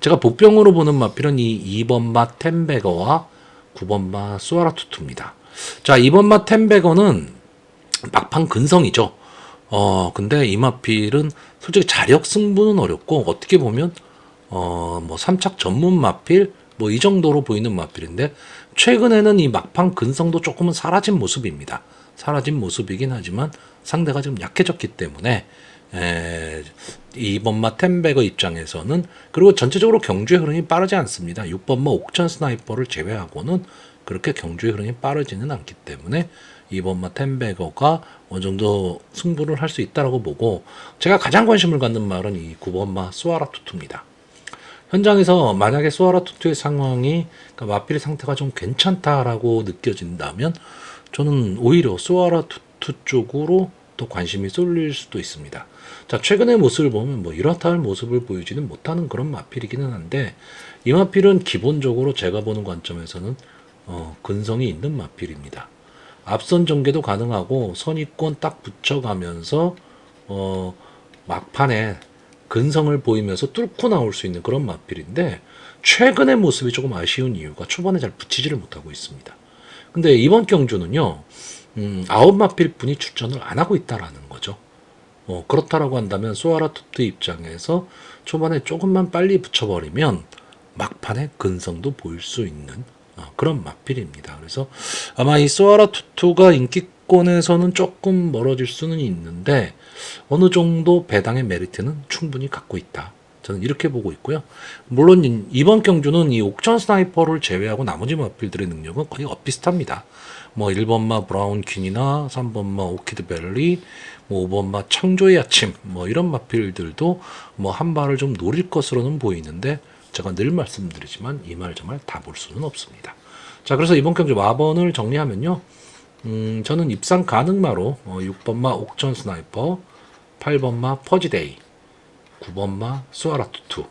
제가 복병으로 보는 마필은 이 2번마 템베거와 9번마 수아라투투입니다. 자, 2번마 템베거는 막판 근성이죠. 근데 이 마필은 솔직히 자력 승부는 어렵고 어떻게 보면 뭐 3착 전문 마필 뭐 이 정도로 보이는 마필인데 최근에는 이 막판 근성도 조금은 사라진 모습입니다. 사라진 모습이긴 하지만 상대가 좀 약해졌기 때문에 2번마 템베거 입장에서는, 그리고 전체적으로 경주의 흐름이 빠르지 않습니다. 6번마 옥천 스나이퍼를 제외하고는 그렇게 경주의 흐름이 빠르지는 않기 때문에 2번마 텐베거가 어느 정도 승부를 할 수 있다라고 보고, 제가 가장 관심을 갖는 말은 이 9번마 스와라투투입니다. 현장에서 만약에 스와라투투의 상황이, 그러니까 마필의 상태가 좀 괜찮다라고 느껴진다면 저는 오히려 스와라투투 쪽으로 더 관심이 쏠릴 수도 있습니다. 자, 최근의 모습을 보면 뭐 이렇다 할 모습을 보이지는 못하는 그런 마필이기는 한데, 이 마필은 기본적으로 제가 보는 관점에서는 근성이 있는 마필입니다. 앞선 전개도 가능하고 선입권 딱 붙여가면서 막판에 근성을 보이면서 뚫고 나올 수 있는 그런 마필인데, 최근의 모습이 조금 아쉬운 이유가 초반에 잘 붙이지를 못하고 있습니다. 근데 이번 경주는요, 9마필 분이 출전을 안 하고 있다라는 거죠. 그렇다라고 한다면 소아라투트 입장에서 초반에 조금만 빨리 붙여버리면 막판에 근성도 보일 수 있는 그런 마필입니다. 그래서 아마 이 소아라투투가 인기권에서는 조금 멀어질 수는 있는데 어느 정도 배당의 메리트는 충분히 갖고 있다. 저는 이렇게 보고 있고요. 물론 이번 경주는 이 옥천 스나이퍼를 제외하고 나머지 마필들의 능력은 거의 엇비슷합니다. 뭐 1번마 브라운 퀸이나 3번마 오키드 벨리, 뭐 5번마 창조의 아침, 뭐 이런 마필들도 뭐 한 발을 좀 노릴 것으로는 보이는데, 제가 늘 말씀드리지만 이 말 저 말 다 볼 수는 없습니다. 자, 그래서 이번 경주 마번을 정리하면요, 저는 입상 가능마로 6번마 옥천 스나이퍼, 8번마 퍼지데이, 9번마 수아라투투,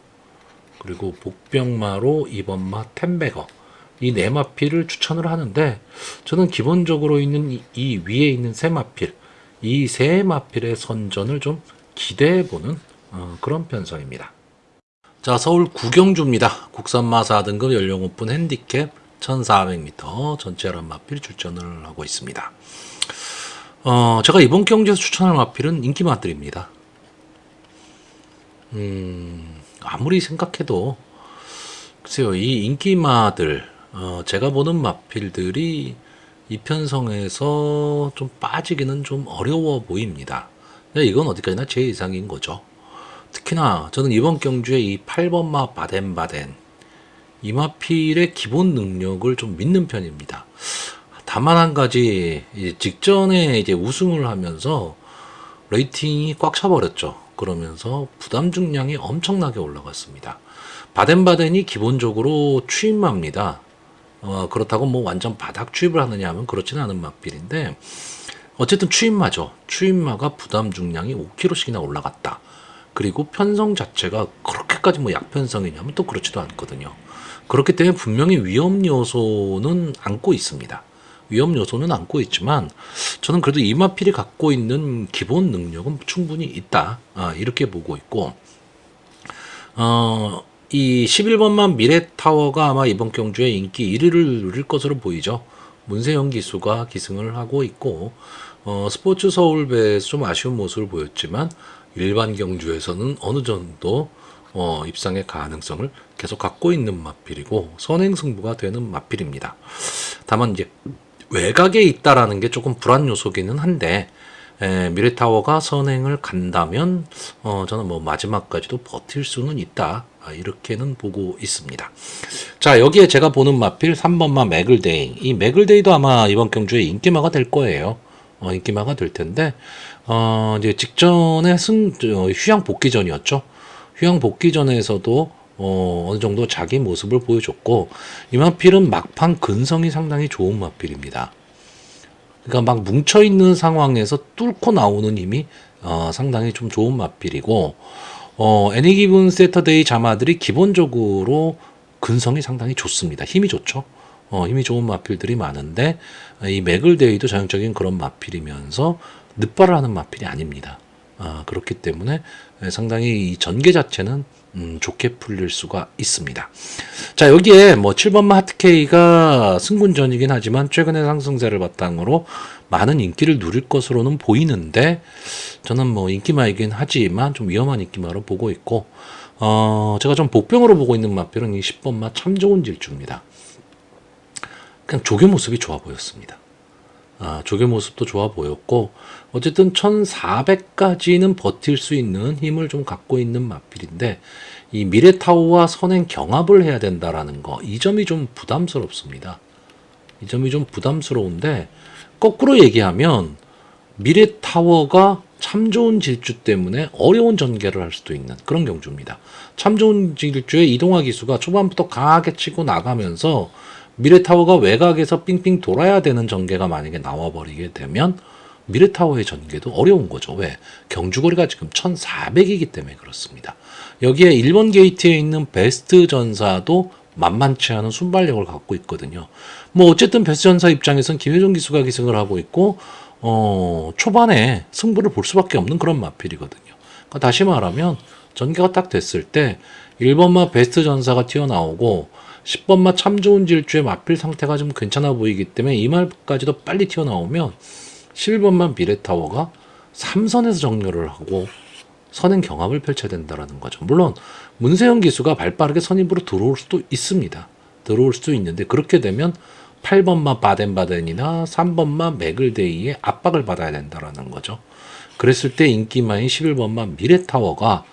그리고 복병마로 2번마 텐베거, 이 네 마필을 추천을 하는데, 저는 기본적으로 있는 이 위에 있는 세 마필, 이 세 마필의 선전을 좀 기대해보는 그런 편성입니다. 자, 서울 구경주입니다. 국산마 4등급 연령 오픈 핸디캡 1400m 전체 한 마필 출전을 하고 있습니다. 제가 이번 경기에서 추천할 마필은 인기마들입니다. 아무리 생각해도 글쎄요, 이 인기마들, 제가 보는 마필들이 이 편성에서 좀 빠지기는 좀 어려워 보입니다. 이건 어디까지나 제 예상인 거죠. 특히나 저는 이번 경주에 이 8번마 바덴바덴, 이 마필의 기본 능력을 좀 믿는 편입니다. 다만 한 가지, 직전에 이제 우승을 하면서 레이팅이 꽉 차버렸죠. 그러면서 부담 중량이 엄청나게 올라갔습니다. 바덴바덴이 기본적으로 추임마입니다. 그렇다고 뭐 완전 바닥 추입을 하느냐 하면 그렇지는 않은 마필인데, 어쨌든 추임마죠. 추임마가 부담 중량이 5kg씩이나 올라갔다. 그리고 편성 자체가 그렇게까지 뭐 약편성이냐면 또 그렇지도 않거든요. 그렇기 때문에 분명히 위험 요소는 안고 있습니다. 위험 요소는 안고 있지만 저는 그래도 이 마필이 갖고 있는 기본 능력은 충분히 있다. 이렇게 보고 있고, 이 11번만 미래타워가 아마 이번 경주에 인기 1위를 누릴 것으로 보이죠. 문세영 기수가 기승을 하고 있고, 스포츠 서울배에서 좀 아쉬운 모습을 보였지만 일반 경주에서는 어느 정도 입상의 가능성을 계속 갖고 있는 마필이고 선행 승부가 되는 마필입니다. 다만 이제 외곽에 있다라는 게 조금 불안 요소기는 한데, 미래타워가 선행을 간다면 저는 뭐 마지막까지도 버틸 수는 있다. 이렇게는 보고 있습니다. 자, 여기에 제가 보는 마필 3번마 매글데이. 이 매글데이도 아마 이번 경주에 인기마가 될 거예요. 인기마가 될 텐데, 이제 직전에 휴양 복귀전이었죠. 휴양 복귀전에서도 어느 정도 자기 모습을 보여줬고, 이 마필은 막판 근성이 상당히 좋은 마필입니다. 그러니까 막 뭉쳐있는 상황에서 뚫고 나오는 힘이 상당히 좀 좋은 마필이고, 애니 기분 세터데이 자마들이 기본적으로 근성이 상당히 좋습니다. 힘이 좋죠. 힘이 좋은 마필들이 많은데, 이 매글데이도 전형적인 그런 마필이면서 늑발을 하는 마필이 아닙니다. 그렇기 때문에 상당히 이 전개 자체는 좋게 풀릴 수가 있습니다. 자, 여기에 뭐 7번마 하트케이가 승군전이긴 하지만 최근의 상승세를 바탕으로 많은 인기를 누릴 것으로는 보이는데, 저는 뭐 인기마이긴 하지만 좀 위험한 인기마로 보고 있고, 제가 좀 복병으로 보고 있는 마필은 이 10번마 참 좋은 질주입니다. 그냥 조교 모습이 좋아 보였습니다. 조교 모습도 좋아 보였고, 어쨌든 1400까지는 버틸 수 있는 힘을 좀 갖고 있는 마필인데, 이 미래타워와 선행 경합을 해야 된다라는 거, 이 점이 좀 부담스럽습니다. 이 점이 좀 부담스러운데, 거꾸로 얘기하면 미래타워가 참 좋은 질주 때문에 어려운 전개를 할 수도 있는 그런 경주입니다. 참 좋은 질주의 이동화 기수가 초반부터 강하게 치고 나가면서 미래타워가 외곽에서 삥삥 돌아야 되는 전개가 만약에 나와버리게 되면 미래타워의 전개도 어려운 거죠. 왜? 경주거리가 지금 1400이기 때문에 그렇습니다. 여기에 1번 게이트에 있는 베스트 전사도 만만치 않은 순발력을 갖고 있거든요. 뭐 어쨌든 베스트 전사 입장에선 김혜종 기수가 기승을 하고 있고 초반에 승부를 볼 수밖에 없는 그런 마필이거든요. 그러니까 다시 말하면 전개가 딱 됐을 때 1번마 베스트 전사가 튀어나오고 10번마 참 좋은 질주의 마필 상태가 좀 괜찮아 보이기 때문에 이 말까지도 빨리 튀어나오면 11번만 미래타워가 3선에서 정렬을 하고 선행 경합을 펼쳐야 된다는 거죠. 물론 문세영 기수가 발빠르게 선입으로 들어올 수도 있습니다. 들어올 수도 있는데 그렇게 되면 8번마 바덴바덴이나 3번마 맥을데이의 압박을 받아야 된다는 거죠. 그랬을 때 인기마인 11번마 미래타워가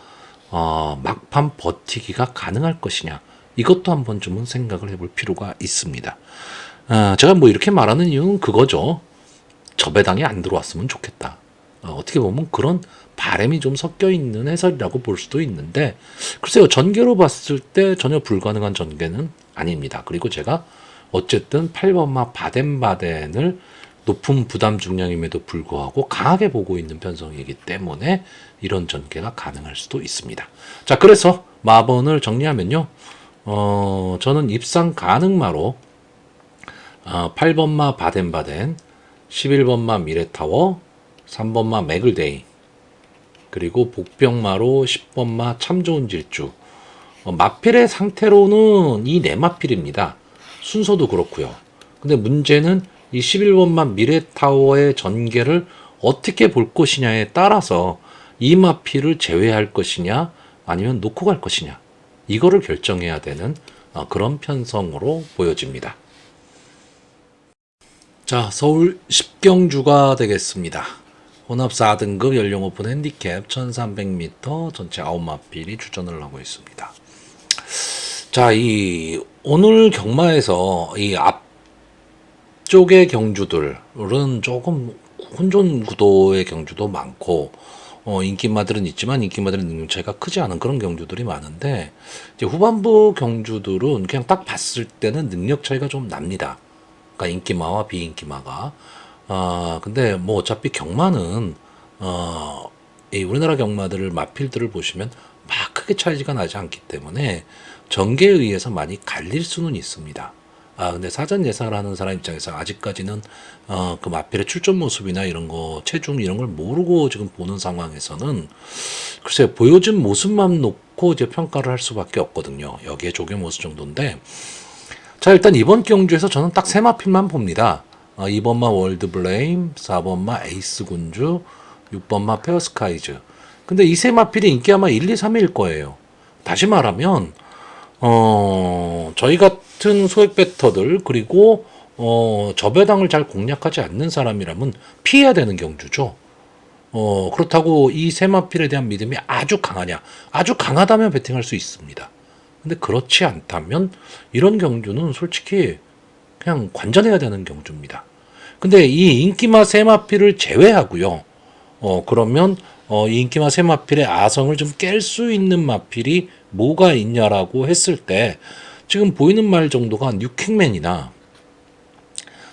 막판 버티기가 가능할 것이냐, 이것도 한번 좀 생각을 해볼 필요가 있습니다. 제가 뭐 이렇게 말하는 이유는 그거죠. 저 배당이 안 들어왔으면 좋겠다. 어떻게 보면 그런 바람이 좀 섞여 있는 해설이라고 볼 수도 있는데, 글쎄요, 전개로 봤을 때 전혀 불가능한 전개는 아닙니다. 그리고 제가 어쨌든 8번마 바덴바덴을 높은 부담 중량임에도 불구하고 강하게 보고 있는 편성이기 때문에 이런 전개가 가능할 수도 있습니다. 자, 그래서 마번을 정리하면요, 저는 입상 가능마로 8번마 바덴바덴, 11번마 미래타워, 3번마 맥을데이, 그리고 복병마로 10번마 참 좋은 질주. 마필의 상태로는 이 네 마필입니다. 순서도 그렇고요. 근데 문제는 이 11번마 미래타워의 전개를 어떻게 볼 것이냐에 따라서 이 마필을 제외할 것이냐 아니면 놓고 갈 것이냐, 이거를 결정해야 되는 그런 편성으로 보여집니다. 자, 서울 10경주가 되겠습니다. 혼합 4등급 연령 오픈 핸디캡 1300m 전체 9마필이 출전을 하고 있습니다. 자, 이 오늘 경마에서 이 앞쪽의 경주들은 조금 혼존 구도의 경주도 많고 인기마들은 있지만 인기마들은 능력 차이가 크지 않은 그런 경주들이 많은데, 이제 후반부 경주들은 그냥 딱 봤을 때는 능력 차이가 좀 납니다. 그러니까 인기마와 비인기마가. 근데 뭐 어차피 경마는 이 우리나라 경마들을 마필들을 보시면 막 크게 차이가 나지 않기 때문에 전개에 의해서 많이 갈릴 수는 있습니다. 근데 사전 예상을 하는 사람 입장에서 아직까지는 그 마필의 출전 모습이나 이런 거, 체중 이런 걸 모르고 지금 보는 상황에서는 글쎄요, 보여준 모습만 놓고 이제 평가를 할 수밖에 없거든요. 여기에 조개 모습 정도인데, 자, 일단 이번 경주에서 저는 딱 세 마필만 봅니다. 2번마 월드블레임, 4번마 에이스 군주, 6번마 페어스카이즈. 근데 이 세 마필이 인기 아마 1, 2, 3일 거예요. 다시 말하면 저희 같은 소액 배터들, 그리고 저배당을 잘 공략하지 않는 사람이라면 피해야 되는 경주죠. 그렇다고 이 세 마필에 대한 믿음이 아주 강하냐? 아주 강하다면 베팅할 수 있습니다. 근데 그렇지 않다면 이런 경주는 솔직히 그냥 관전해야 되는 경주입니다. 근데 이 인기마 세마필을 제외하고요. 그러면 이 인기마 세마필의 아성을 좀 깰 수 있는 마필이 뭐가 있냐라고 했을 때 지금 보이는 말 정도가 뉴킹맨이나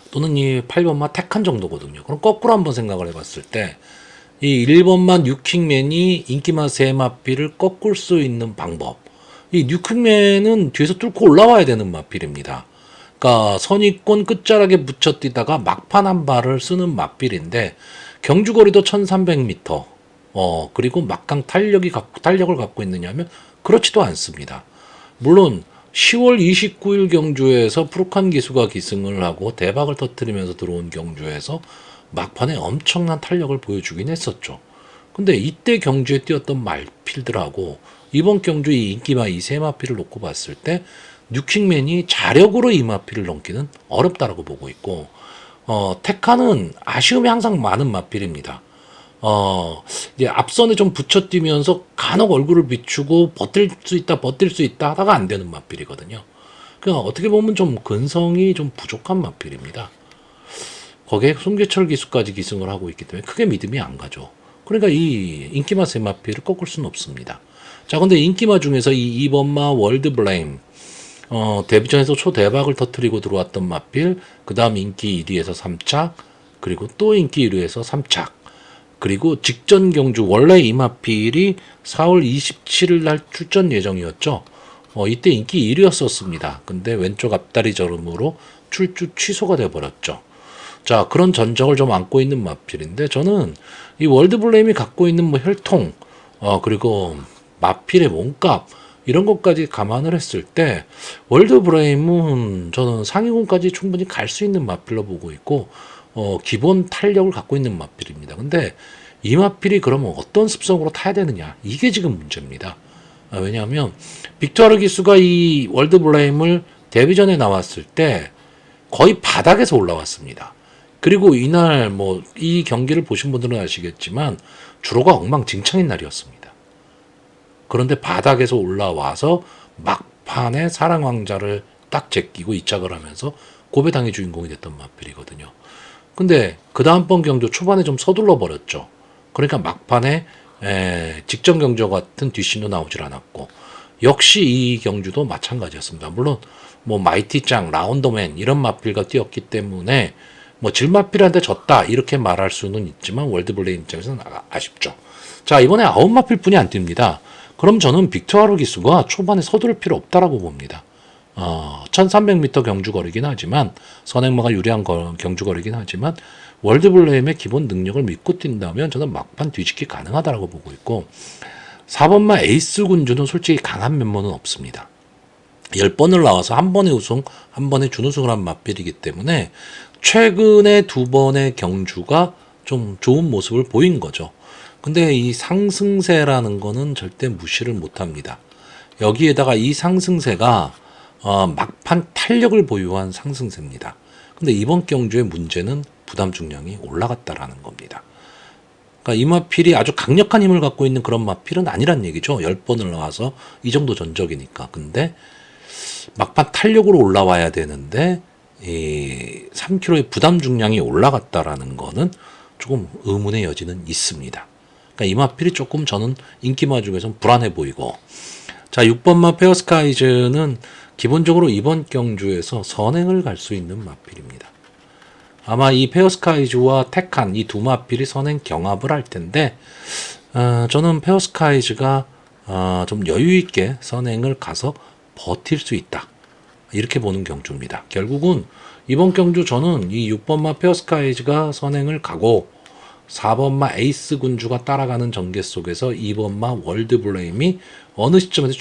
또는 이 8번마 테칸 정도거든요. 그럼 거꾸로 한번 생각을 해봤을 때 이 1번마 뉴킹맨이 인기마 세마필을 꺾을 수 있는 방법. 이 뉴킹맨은 뒤에서 뚫고 올라와야 되는 마필입니다. 그러니까 선입권 끝자락에 붙여뛰다가 막판 한 발을 쓰는 마필인데 경주거리도 1300m. 그리고 막강 탄력을 갖고 있느냐면 그렇지도 않습니다. 물론 10월 29일 경주에서 푸르칸 기수가 기승을 하고 대박을 터뜨리면서 들어온 경주에서 막판에 엄청난 탄력을 보여주긴 했었죠. 근데 이때 경주에 뛰었던 마필들하고 이번 경주 이 인기마 이 세 마필을 놓고 봤을 때 뉴킹맨이 자력으로 이 마필을 넘기는 어렵다라고 보고 있고, 테카는 아쉬움이 항상 많은 마필입니다. 이제 앞선에 좀 붙여뛰면서 간혹 얼굴을 비추고 버틸 수 있다 하다가 안 되는 마필이거든요. 그러니까 어떻게 보면 좀 근성이 좀 부족한 마필입니다. 거기에 송재철 기수까지 기승을 하고 있기 때문에 크게 믿음이 안 가죠. 그러니까 이 인기마 세 마필을 꺾을 수는 없습니다. 자, 근데 인기마 중에서 이 2번마 월드 블레임, 데뷔전에서 초대박을 터뜨리고 들어왔던 마필, 그 다음 인기 1위에서 3착, 그리고 또 인기 1위에서 3착, 그리고 직전 경주, 원래 이 마필이 4월 27일 날 출전 예정이었죠. 이때 인기 1위였었습니다. 근데 왼쪽 앞다리 저름으로 출주 취소가 돼버렸죠. 자, 그런 전적을 좀 안고 있는 마필인데, 저는 이 월드블레임이 갖고 있는 뭐 혈통, 그리고 마필의 몸값, 이런 것까지 감안을 했을 때, 월드블레임은 저는 상위군까지 충분히 갈 수 있는 마필로 보고 있고, 기본 탄력을 갖고 있는 마필입니다. 근데 이 마필이 그러면 어떤 습성으로 타야 되느냐? 이게 지금 문제입니다. 왜냐하면, 빅토르 기수가 이 월드블레임을 데뷔전에 나왔을 때, 거의 바닥에서 올라왔습니다. 그리고 이날 뭐 이 경기를 보신 분들은 아시겠지만 주로가 엉망진창인 날이었습니다. 그런데 바닥에서 올라와서 막판에 사랑왕자를 딱 제끼고 이착을 하면서 고배당의 주인공이 됐던 마필이거든요. 근데 그 다음번 경주 초반에 좀 서둘러 버렸죠. 그러니까 막판에 직전 경주 같은 뒷심도 나오질 않았고, 역시 이 경주도 마찬가지였습니다. 물론 뭐 마이티짱, 라운더맨 이런 마필과 뛰었기 때문에 뭐 질마필한테 졌다 이렇게 말할 수는 있지만 월드블레임 입장에서는 아쉽죠. 자, 이번에 9마필 뿐이 안 뜁니다. 그럼 저는 빅토르 기수가 초반에 서두를 필요 없다라고 봅니다. 1300m 경주거리긴 하지만, 선행마가 유리한 경주거리긴 하지만 월드블레임의 기본 능력을 믿고 뛴다면 저는 막판 뒤집기 가능하다라고 보고 있고, 4번마 에이스 군주는 솔직히 강한 면모는 없습니다. 10번을 나와서 한 번에 우승, 한 번에 준우승을 한 마필이기 때문에 최근에 2번의 경주가 좀 좋은 모습을 보인 거죠. 근데 이 상승세라는 거는 절대 무시를 못 합니다. 여기에다가 이 상승세가 막판 탄력을 보유한 상승세입니다. 근데 이번 경주의 문제는 부담 중량이 올라갔다라는 겁니다. 그러니까 이 마필이 아주 강력한 힘을 갖고 있는 그런 마필은 아니란 얘기죠. 10번을 나와서 이 정도 전적이니까. 근데 막판 탄력으로 올라와야 되는데 이 3kg의 부담 중량이 올라갔다라는 거는 조금 의문의 여지는 있습니다. 그러니까 이 마필이 조금 저는 인기마 중에서는 불안해 보이고, 자, 6번마 페어스카이즈는 기본적으로 이번 경주에서 선행을 갈 수 있는 마필입니다. 아마 이 페어스카이즈와 테칸 이 두 마필이 선행 경합을 할 텐데, 저는 페어스카이즈가 좀 여유 있게 선행을 가서 버틸 수 있다, 이렇게 보는 경주입니다. 결국은 이번 경주 저는 이 6번마 페어스카이즈가 선행을 가고 4번마 에이스 군주가 따라가는 전개 속에서 2번마 월드블레임이 어느 시점에서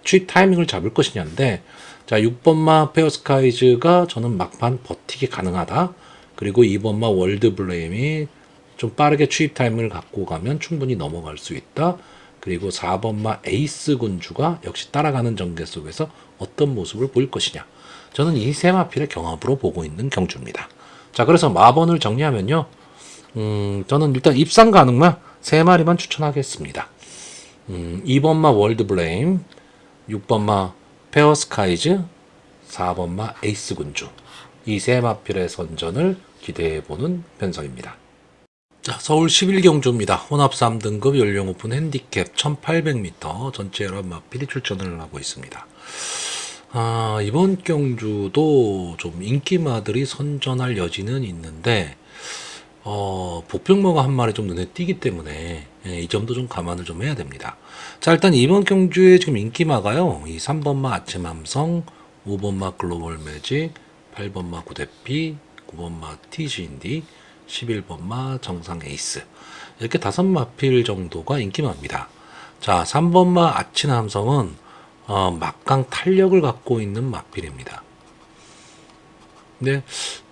취입 타이밍을 잡을 것이냐인데, 자, 6번마 페어스카이즈가 저는 막판 버티기 가능하다. 그리고 2번마 월드블레임이 좀 빠르게 취입 타이밍을 갖고 가면 충분히 넘어갈 수 있다. 그리고 4번마 에이스 군주가 역시 따라가는 전개 속에서 어떤 모습을 보일 것이냐. 저는 이 세 마필의 경합으로 보고 있는 경주입니다. 자, 그래서 마번을 정리하면요. 저는 일단 입상 가능만 3마리만 추천하겠습니다. 2번마 월드블레임, 6번마 페어스카이즈, 4번마 에이스 군주. 이 세 마필의 선전을 기대해보는 편성입니다. 자, 서울 11경주입니다. 혼합 3등급 연령 오픈 핸디캡 1800m 전체 여러 마필이 출전을 하고 있습니다. 이번 경주도 좀 인기마들이 선전할 여지는 있는데, 복병모가 한 마리 좀 눈에 띄기 때문에 이 점도 좀 감안을 좀 해야 됩니다. 자, 일단 이번 경주에 지금 인기마가요, 이 3번마 아침함성, 5번마 글로벌 매직, 8번마 구대피, 9번마 TG인디, 11번마 정상 에이스, 이렇게 5마필 정도가 인기마입니다. 자, 3번마 아침함성은 막강 탄력을 갖고 있는 마필입니다. 근데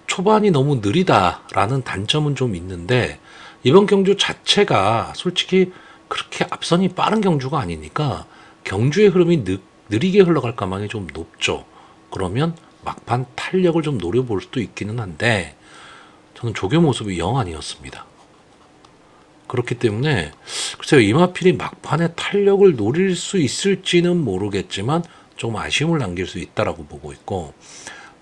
초반이 너무 느리다라는 단점은 좀 있는데, 이번 경주 자체가 솔직히 그렇게 앞선이 빠른 경주가 아니니까 경주의 흐름이 느리게 흘러갈 가망이 좀 높죠. 그러면 막판 탄력을 좀 노려볼 수도 있기는 한데, 저는 조교 모습이 영 아니었습니다. 그렇기 때문에 글쎄요, 이 마필이 막판에 탄력을 노릴 수 있을지는 모르겠지만 조금 아쉬움을 남길 수 있다라고 보고 있고,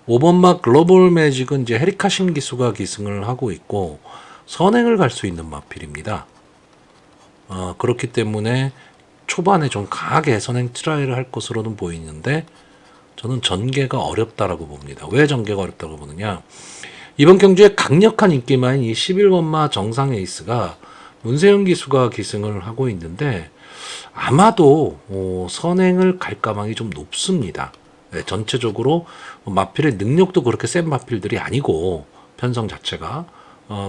5번마 글로벌 매직은 이제 헤리카신 기수가 기승을 하고 있고 선행을 갈 수 있는 마필입니다. 그렇기 때문에 초반에 좀 강하게 선행 트라이를 할 것으로는 보이는데 저는 전개가 어렵다라고 봅니다. 왜 전개가 어렵다고 보느냐? 이번 경주에 강력한 인기마인 이 11번마 정상 에이스가 문세영 기수가 기승을 하고 있는데 아마도 선행을 갈 가망이 좀 높습니다. 네, 전체적으로 마필의 능력도 그렇게 센 마필들이 아니고 편성 자체가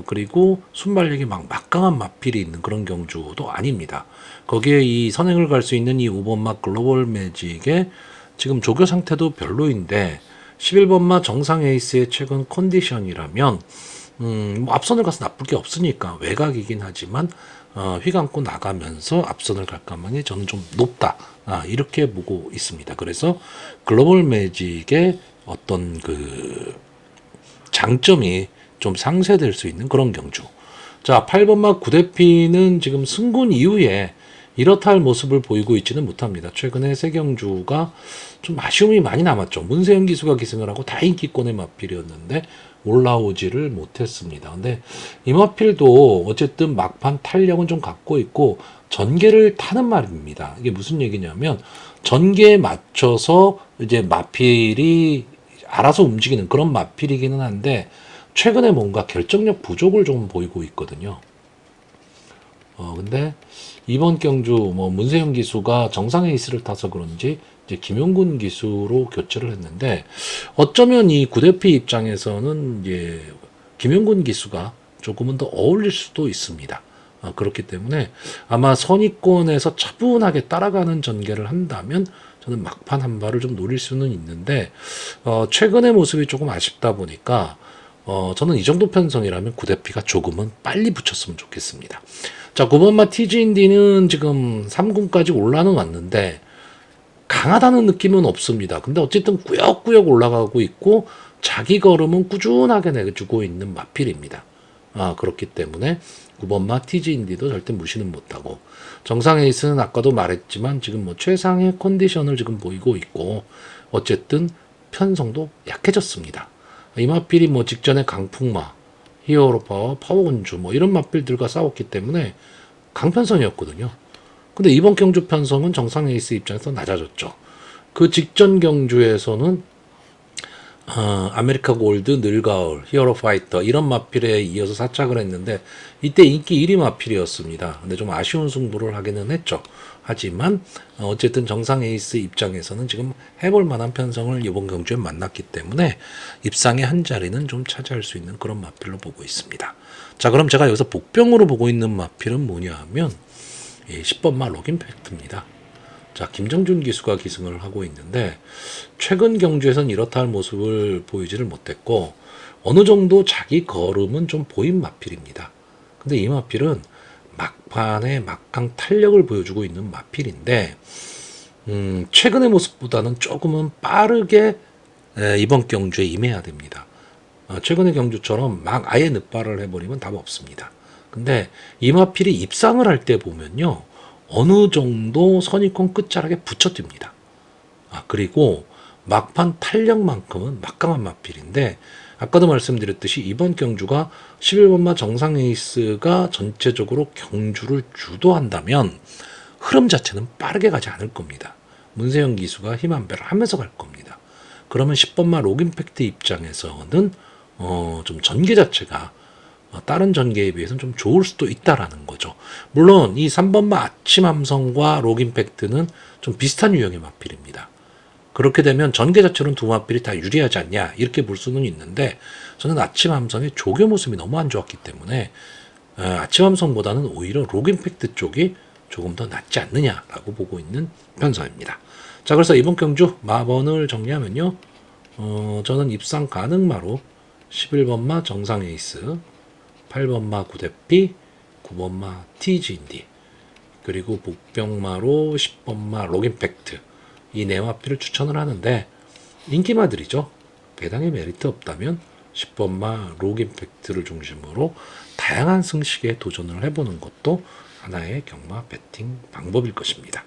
그리고 순발력이 막 막강한 마필이 있는 그런 경주도 아닙니다. 거기에 이 선행을 갈 수 있는 이 5번마 글로벌 매직의 지금 조교 상태도 별로인데 11번마 정상 에이스의 최근 컨디션이라면 뭐 앞선을 가서 나쁠 게 없으니까 외곽이긴 하지만 휘감고 나가면서 앞선을 갈 가망이 저는 좀 높다. 이렇게 보고 있습니다. 그래서 글로벌 매직의 어떤 그 장점이 좀 상쇄될 수 있는 그런 경주. 자, 8번마 구대피는 지금 승군 이후에 이렇다 할 모습을 보이고 있지는 못합니다. 최근에 세 경주가 좀 아쉬움이 많이 남았죠. 문세영 기수가 기승을 하고 다 인기권의 마필이었는데 올라오지를 못했습니다. 근데 이 마필도 어쨌든 막판 탄력은 좀 갖고 있고 전개를 타는 말입니다. 이게 무슨 얘기냐면 전개에 맞춰서 이제 마필이 알아서 움직이는 그런 마필이기는 한데 최근에 뭔가 결정력 부족을 좀 보이고 있거든요. 근데 이번 경주 뭐 문세영 기수가 정상 에이스를 타서 그런지 이제 김용군 기수로 교체를 했는데 어쩌면 이 구대피 입장에서는 이제 김용군 기수가 조금은 더 어울릴 수도 있습니다. 그렇기 때문에 아마 선의권에서 차분하게 따라가는 전개를 한다면 저는 막판 한 발을 좀 노릴 수는 있는데 최근의 모습이 조금 아쉽다 보니까 저는 이 정도 편성이라면 구대피가 조금은 빨리 붙였으면 좋겠습니다. 자, 9번마 TG인디는 지금 3군까지 올라는 왔는데 강하다는 느낌은 없습니다. 근데 어쨌든 꾸역꾸역 올라가고 있고 자기 걸음은 꾸준하게 내주고 있는 마필입니다. 그렇기 때문에 9번마 TG인디도 절대 무시는 못하고 정상 에이스는 아까도 말했지만 지금 뭐 최상의 컨디션을 지금 보이고 있고 어쨌든 편성도 약해졌습니다. 이 마필이 뭐 직전에 강풍마, 히어로 파워, 파워군주 뭐 이런 마필들과 싸웠기 때문에 강편성이었거든요. 근데 이번 경주 편성은 정상 에이스 입장에서 낮아졌죠. 그 직전 경주에서는 아메리카 골드, 늘가을, 히어로 파이터 이런 마필에 이어서 사착을 했는데 이때 인기 1위 마필이었습니다. 근데 좀 아쉬운 승부를 하기는 했죠. 하지만 어쨌든 정상 에이스 입장에서는 지금 해볼 만한 편성을 이번 경주에 만났기 때문에 입상의 한 자리는 좀 차지할 수 있는 그런 마필로 보고 있습니다. 자, 그럼 제가 여기서 복병으로 보고 있는 마필은 뭐냐 하면 10번마 록임팩트입니다. 자, 김정준 기수가 기승을 하고 있는데 최근 경주에선 이렇다 할 모습을 보이지를 못했고 어느 정도 자기 걸음은 좀 보인 마필입니다. 근데 이 마필은 막판에 막강 탄력을 보여주고 있는 마필인데 최근의 모습보다는 조금은 빠르게 이번 경주에 임해야 됩니다. 최근의 경주처럼 막 아예 늦발을 해버리면 답 없습니다. 근데 이 마필이 입상을 할 때 보면요 어느 정도 선입권 끝자락에 붙여집니다. 그리고 막판 탄력만큼은 막강한 마필인데 아까도 말씀드렸듯이 이번 경주가 11번마 정상 에이스가 전체적으로 경주를 주도한다면 흐름 자체는 빠르게 가지 않을 겁니다. 문세영 기수가 힘 한 배를 하면서 갈 겁니다. 그러면 10번마 록임팩트 입장에서는 좀 전개 자체가 다른 전개에 비해서는 좀 좋을 수도 있다라는 거죠. 물론 이 3번마 아침 함성과 록임팩트는 좀 비슷한 유형의 마필입니다. 그렇게 되면 전개 자체로는 두 마필이 다 유리하지 않냐 이렇게 볼 수는 있는데 저는 아침 함성의 조교 모습이 너무 안 좋았기 때문에 아침 함성보다는 오히려 록임팩트 쪽이 조금 더 낫지 않느냐라고 보고 있는 편성입니다. 자, 그래서 이번 경주 마번을 정리하면요 저는 입상 가능마로 11번마 정상 에이스, 8번마 구대피, 9번마 TG인디, 그리고 복병마로 10번마 록임팩트 이 네 마필을 추천을 하는데 인기마들이죠. 배당의 메리트 없다면 10번마 록임팩트를 중심으로 다양한 승식에 도전을 해보는 것도 하나의 경마 배팅 방법일 것입니다.